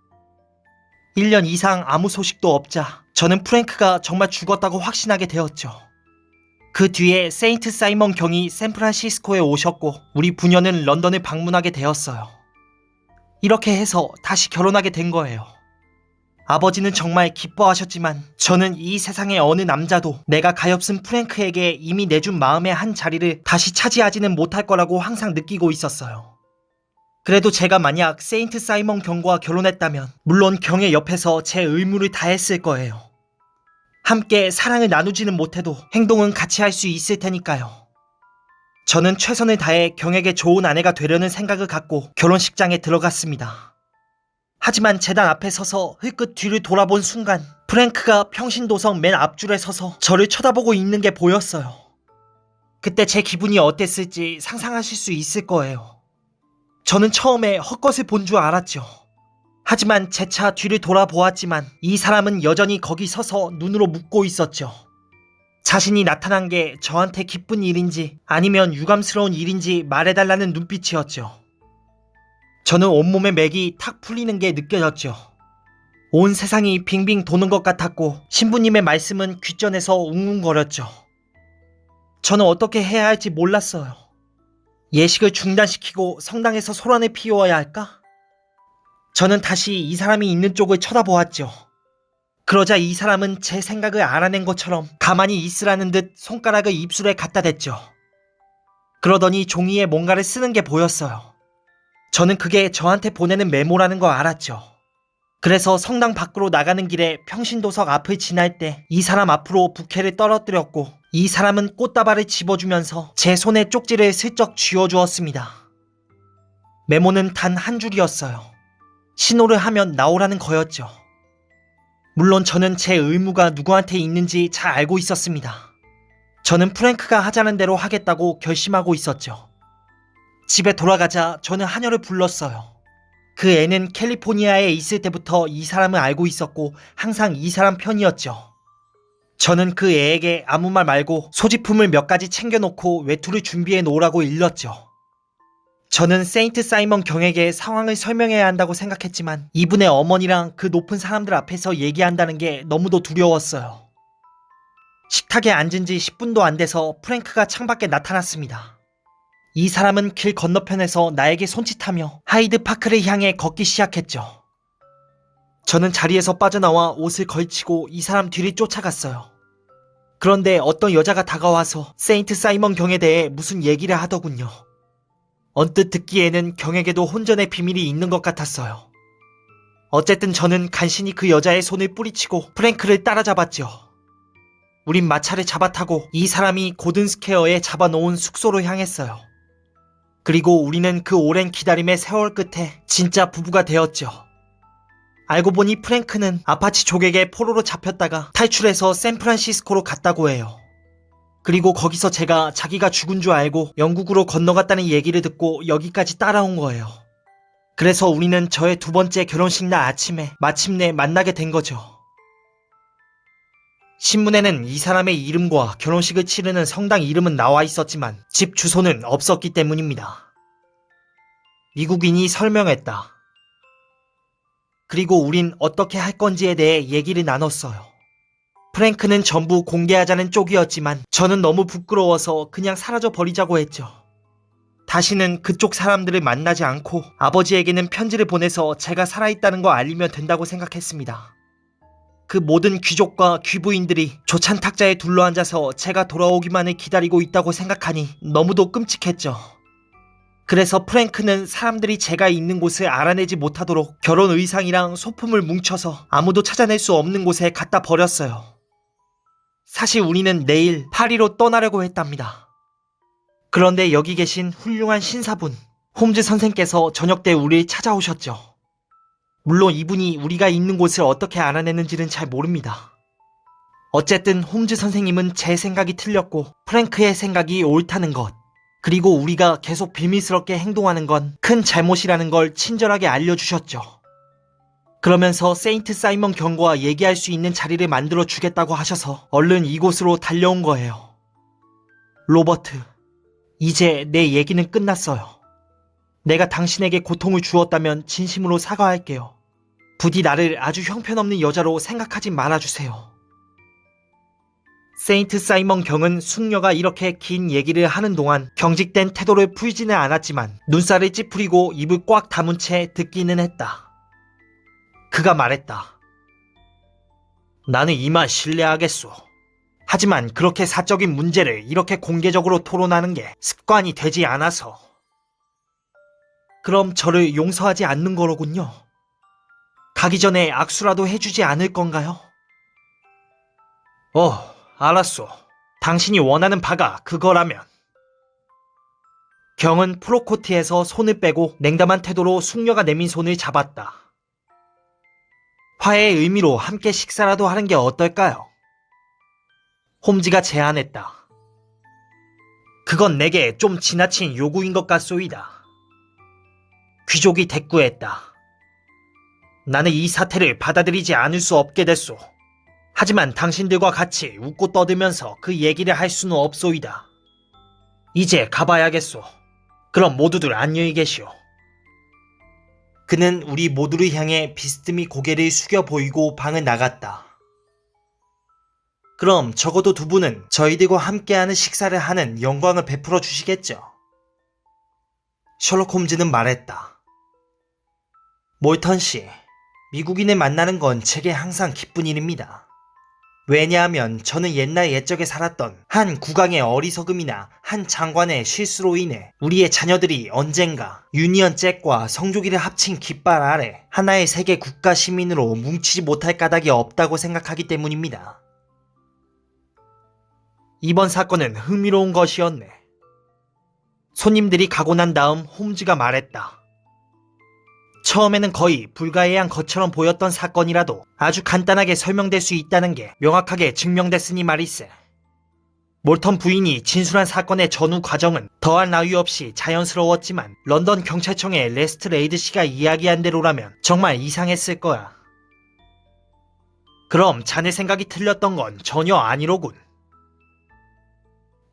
1년 이상 아무 소식도 없자 저는 프랭크가 정말 죽었다고 확신하게 되었죠. 그 뒤에 세인트 사이먼 경이 샌프란시스코에 오셨고 우리 부녀는 런던을 방문하게 되었어요. 이렇게 해서 다시 결혼하게 된 거예요. 아버지는 정말 기뻐하셨지만 저는 이 세상의 어느 남자도 내가 가엾은 프랭크에게 이미 내준 마음의 한 자리를 다시 차지하지는 못할 거라고 항상 느끼고 있었어요. 그래도 제가 만약 세인트 사이먼 경과 결혼했다면 물론 경의 옆에서 제 의무를 다했을 거예요. 함께 사랑을 나누지는 못해도 행동은 같이 할 수 있을 테니까요. 저는 최선을 다해 경에게 좋은 아내가 되려는 생각을 갖고 결혼식장에 들어갔습니다. 하지만 제단 앞에 서서 흘끗 뒤를 돌아본 순간 프랭크가 평신도성 맨 앞줄에 서서 저를 쳐다보고 있는 게 보였어요. 그때 제 기분이 어땠을지 상상하실 수 있을 거예요. 저는 처음에 헛것을 본 줄 알았죠. 하지만 재차 뒤를 돌아보았지만 이 사람은 여전히 거기 서서 눈으로 묻고 있었죠. 자신이 나타난 게 저한테 기쁜 일인지 아니면 유감스러운 일인지 말해달라는 눈빛이었죠. 저는 온몸의 맥이 탁 풀리는 게 느껴졌죠. 온 세상이 빙빙 도는 것 같았고 신부님의 말씀은 귓전에서 웅웅거렸죠. 저는 어떻게 해야 할지 몰랐어요. 예식을 중단시키고 성당에서 소란을 피워야 할까? 저는 다시 이 사람이 있는 쪽을 쳐다보았죠. 그러자 이 사람은 제 생각을 알아낸 것처럼 가만히 있으라는 듯 손가락을 입술에 갖다 댔죠. 그러더니 종이에 뭔가를 쓰는 게 보였어요. 저는 그게 저한테 보내는 메모라는 거 알았죠. 그래서 성당 밖으로 나가는 길에 평신도석 앞을 지날 때 이 사람 앞으로 부케를 떨어뜨렸고 이 사람은 꽃다발을 집어주면서 제 손에 쪽지를 슬쩍 쥐어주었습니다. 메모는 단 한 줄이었어요. 신호를 하면 나오라는 거였죠. 물론 저는 제 의무가 누구한테 있는지 잘 알고 있었습니다. 저는 프랭크가 하자는 대로 하겠다고 결심하고 있었죠. 집에 돌아가자 저는 하녀를 불렀어요. 그 애는 캘리포니아에 있을 때부터 이 사람을 알고 있었고 항상 이 사람 편이었죠. 저는 그 애에게 아무 말 말고 소지품을 몇 가지 챙겨놓고 외투를 준비해 놓으라고 일렀죠. 저는 세인트 사이먼 경에게 상황을 설명해야 한다고 생각했지만 이분의 어머니랑 그 높은 사람들 앞에서 얘기한다는 게 너무도 두려웠어요. 식탁에 앉은 지 10분도 안 돼서 프랭크가 창밖에 나타났습니다. 이 사람은 길 건너편에서 나에게 손짓하며 하이드 파크를 향해 걷기 시작했죠. 저는 자리에서 빠져나와 옷을 걸치고 이 사람 뒤를 쫓아갔어요. 그런데 어떤 여자가 다가와서 세인트 사이먼 경에 대해 무슨 얘기를 하더군요. 언뜻 듣기에는 경에게도 혼전의 비밀이 있는 것 같았어요. 어쨌든 저는 간신히 그 여자의 손을 뿌리치고 프랭크를 따라잡았죠. 우린 마차를 잡아타고 이 사람이 고든스퀘어에 잡아놓은 숙소로 향했어요. 그리고 우리는 그 오랜 기다림의 세월 끝에 진짜 부부가 되었죠. 알고 보니 프랭크는 아파치 조객의 포로로 잡혔다가 탈출해서 샌프란시스코로 갔다고 해요. 그리고 거기서 제가 자기가 죽은 줄 알고 영국으로 건너갔다는 얘기를 듣고 여기까지 따라온 거예요. 그래서 우리는 저의 두 번째 결혼식 날 아침에 마침내 만나게 된 거죠. 신문에는 이 사람의 이름과 결혼식을 치르는 성당 이름은 나와 있었지만 집 주소는 없었기 때문입니다. 미국인이 설명했다. 그리고 우린 어떻게 할 건지에 대해 얘기를 나눴어요. 프랭크는 전부 공개하자는 쪽이었지만 저는 너무 부끄러워서 그냥 사라져 버리자고 했죠. 다시는 그쪽 사람들을 만나지 않고 아버지에게는 편지를 보내서 제가 살아있다는 거 알리면 된다고 생각했습니다. 그 모든 귀족과 귀부인들이 조찬 탁자에 둘러앉아서 제가 돌아오기만을 기다리고 있다고 생각하니 너무도 끔찍했죠. 그래서 프랭크는 사람들이 제가 있는 곳을 알아내지 못하도록 결혼 의상이랑 소품을 뭉쳐서 아무도 찾아낼 수 없는 곳에 갖다 버렸어요. 사실 우리는 내일 파리로 떠나려고 했답니다. 그런데 여기 계신 훌륭한 신사분, 홈즈 선생께서 저녁 때 우리를 찾아오셨죠. 물론 이분이 우리가 있는 곳을 어떻게 알아내는지는 잘 모릅니다. 어쨌든 홈즈 선생님은 제 생각이 틀렸고 프랭크의 생각이 옳다는 것, 그리고 우리가 계속 비밀스럽게 행동하는 건 큰 잘못이라는 걸 친절하게 알려주셨죠. 그러면서 세인트 사이먼 경과 얘기할 수 있는 자리를 만들어 주겠다고 하셔서 얼른 이곳으로 달려온 거예요. 로버트, 이제 내 얘기는 끝났어요. 내가 당신에게 고통을 주었다면 진심으로 사과할게요. 부디 나를 아주 형편없는 여자로 생각하지 말아주세요. 세인트 사이먼 경은 숙녀가 이렇게 긴 얘기를 하는 동안 경직된 태도를 풀지는 않았지만 눈살을 찌푸리고 입을 꽉 다문 채 듣기는 했다. 그가 말했다. 나는 이만 실례하겠소. 하지만 그렇게 사적인 문제를 이렇게 공개적으로 토론하는 게 습관이 되지 않아서. 그럼 저를 용서하지 않는 거로군요. 가기 전에 악수라도 해주지 않을 건가요? 알았소. 당신이 원하는 바가 그거라면. 경은 프로코트에서 손을 빼고 냉담한 태도로 숙녀가 내민 손을 잡았다. 화해의 의미로 함께 식사라도 하는 게 어떨까요? 홈즈가 제안했다. 그건 내게 좀 지나친 요구인 것 같소이다. 귀족이 대꾸했다. 나는 이 사태를 받아들이지 않을 수 없게 됐소. 하지만 당신들과 같이 웃고 떠들면서 그 얘기를 할 수는 없소이다. 이제 가봐야겠소. 그럼 모두들 안녕히 계시오. 그는 우리 모두를 향해 비스듬히 고개를 숙여 보이고 방을 나갔다. 그럼 적어도 두 분은 저희들과 함께하는 식사를 하는 영광을 베풀어 주시겠죠? 셜록 홈즈는 말했다. 몰턴 씨, 미국인을 만나는 건 제게 항상 기쁜 일입니다. 왜냐하면 저는 옛날 옛적에 살았던 한 국왕의 어리석음이나 한 장관의 실수로 인해 우리의 자녀들이 언젠가 유니언 잭과 성조기를 합친 깃발 아래 하나의 세계 국가 시민으로 뭉치지 못할 까닭이 없다고 생각하기 때문입니다. 이번 사건은 흥미로운 것이었네. 손님들이 가고 난 다음 홈즈가 말했다. 처음에는 거의 불가해한 것처럼 보였던 사건이라도 아주 간단하게 설명될 수 있다는 게 명확하게 증명됐으니 말이세. 몰턴 부인이 진술한 사건의 전후 과정은 더할 나위 없이 자연스러웠지만 런던 경찰청의 레스트 레이드 씨가 이야기한 대로라면 정말 이상했을 거야. 그럼 자네 생각이 틀렸던 건 전혀 아니로군.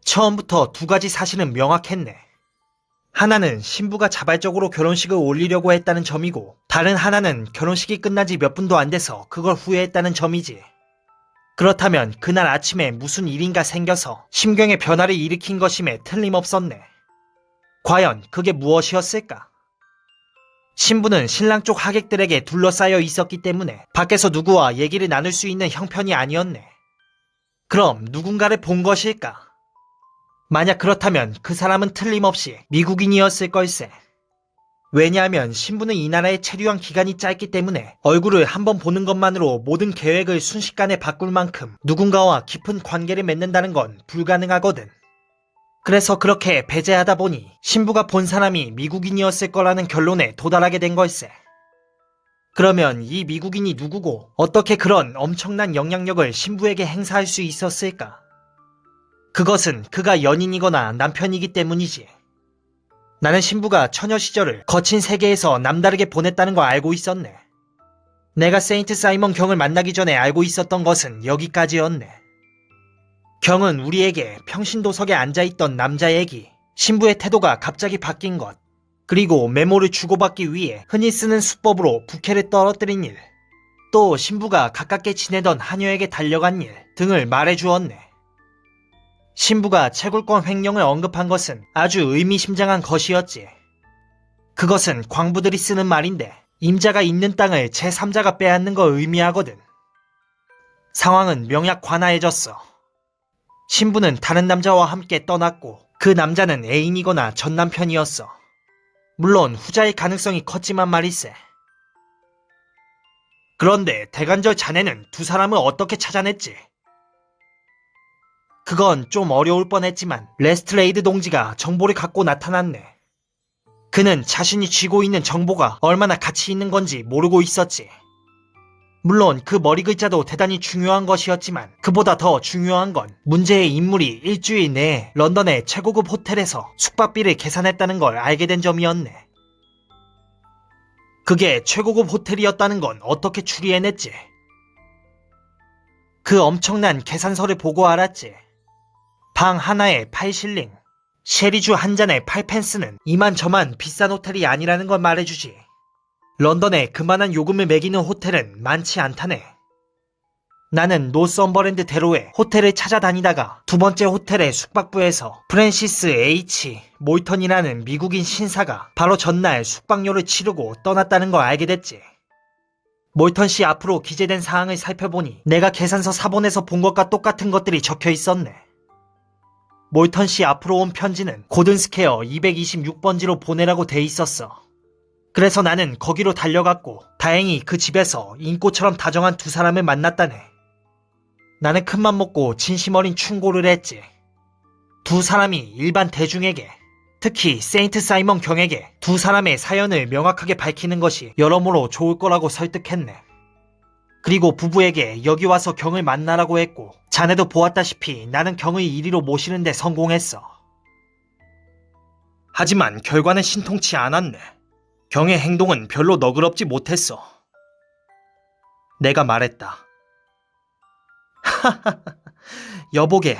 처음부터 두 가지 사실은 명확했네. 하나는 신부가 자발적으로 결혼식을 올리려고 했다는 점이고 다른 하나는 결혼식이 끝난 지 몇 분도 안 돼서 그걸 후회했다는 점이지. 그렇다면 그날 아침에 무슨 일인가 생겨서 심경의 변화를 일으킨 것임에 틀림없었네. 과연 그게 무엇이었을까? 신부는 신랑 쪽 하객들에게 둘러싸여 있었기 때문에 밖에서 누구와 얘기를 나눌 수 있는 형편이 아니었네. 그럼 누군가를 본 것일까? 만약 그렇다면 그 사람은 틀림없이 미국인이었을 걸세. 왜냐하면 신부는 이 나라에 체류한 기간이 짧기 때문에 얼굴을 한번 보는 것만으로 모든 계획을 순식간에 바꿀 만큼 누군가와 깊은 관계를 맺는다는 건 불가능하거든. 그래서 그렇게 배제하다 보니 신부가 본 사람이 미국인이었을 거라는 결론에 도달하게 된 걸세. 그러면 이 미국인이 누구고 어떻게 그런 엄청난 영향력을 신부에게 행사할 수 있었을까? 그것은 그가 연인이거나 남편이기 때문이지. 나는 신부가 처녀 시절을 거친 세계에서 남다르게 보냈다는 걸 알고 있었네. 내가 세인트 사이먼 경을 만나기 전에 알고 있었던 것은 여기까지였네. 경은 우리에게 평신도석에 앉아있던 남자 얘기, 신부의 태도가 갑자기 바뀐 것, 그리고 메모를 주고받기 위해 흔히 쓰는 수법으로 부케를 떨어뜨린 일, 또 신부가 가깝게 지내던 하녀에게 달려간 일 등을 말해주었네. 신부가 채굴권 횡령을 언급한 것은 아주 의미심장한 것이었지. 그것은 광부들이 쓰는 말인데 임자가 있는 땅을 제3자가 빼앗는 걸 의미하거든. 상황은 명약 관화해졌어. 신부는 다른 남자와 함께 떠났고 그 남자는 애인이거나 전 남편이었어. 물론 후자의 가능성이 컸지만 말일세. 그런데 대간절 자네는 두 사람을 어떻게 찾아냈지? 그건 좀 어려울 뻔했지만 레스트레이드 동지가 정보를 갖고 나타났네. 그는 자신이 쥐고 있는 정보가 얼마나 가치 있는 건지 모르고 있었지. 물론 그 머리 글자도 대단히 중요한 것이었지만 그보다 더 중요한 건 문제의 인물이 일주일 내에 런던의 최고급 호텔에서 숙박비를 계산했다는 걸 알게 된 점이었네. 그게 최고급 호텔이었다는 건 어떻게 추리해냈지? 그 엄청난 계산서를 보고 알았지. 방 하나에 8실링, 쉐리주 한 잔에 8펜스는 이만저만 비싼 호텔이 아니라는 걸 말해주지. 런던에 그만한 요금을 매기는 호텔은 많지 않다네. 나는 노썸버랜드 대로에 호텔을 찾아다니다가 두 번째 호텔의 숙박부에서 프랜시스 H. 몰턴이라는 미국인 신사가 바로 전날 숙박료를 치르고 떠났다는 걸 알게 됐지. 몰턴 씨 앞으로 기재된 사항을 살펴보니 내가 계산서 사본에서 본 것과 똑같은 것들이 적혀 있었네. 몰턴 씨 앞으로 온 편지는 고든스퀘어 226번지로 보내라고 돼 있었어. 그래서 나는 거기로 달려갔고 다행히 그 집에서 인꼬처럼 다정한 두 사람을 만났다네. 나는 큰맘 먹고 진심 어린 충고를 했지. 두 사람이 일반 대중에게, 특히 세인트 사이먼 경에게 두 사람의 사연을 명확하게 밝히는 것이 여러모로 좋을 거라고 설득했네. 그리고 부부에게 여기 와서 경을 만나라고 했고 자네도 보았다시피 나는 경을 이리로 모시는 데 성공했어. 하지만 결과는 신통치 않았네. 경의 행동은 별로 너그럽지 못했어. 내가 말했다. 하하하, 여보게.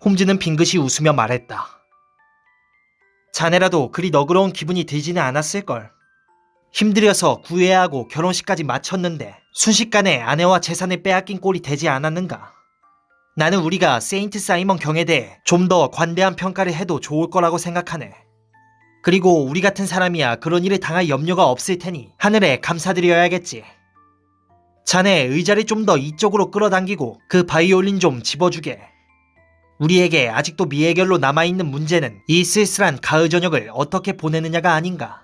홈즈는 빙긋이 웃으며 말했다. 자네라도 그리 너그러운 기분이 들지는 않았을걸. 힘들여서 구해야 하고 결혼식까지 마쳤는데 순식간에 아내와 재산을 빼앗긴 꼴이 되지 않았는가. 나는 우리가 세인트 사이먼 경에 대해 좀 더 관대한 평가를 해도 좋을 거라고 생각하네. 그리고 우리 같은 사람이야 그런 일을 당할 염려가 없을 테니 하늘에 감사드려야겠지. 자네 의자를 좀 더 이쪽으로 끌어당기고 그 바이올린 좀 집어주게. 우리에게 아직도 미해결로 남아있는 문제는 이 쓸쓸한 가을 저녁을 어떻게 보내느냐가 아닌가.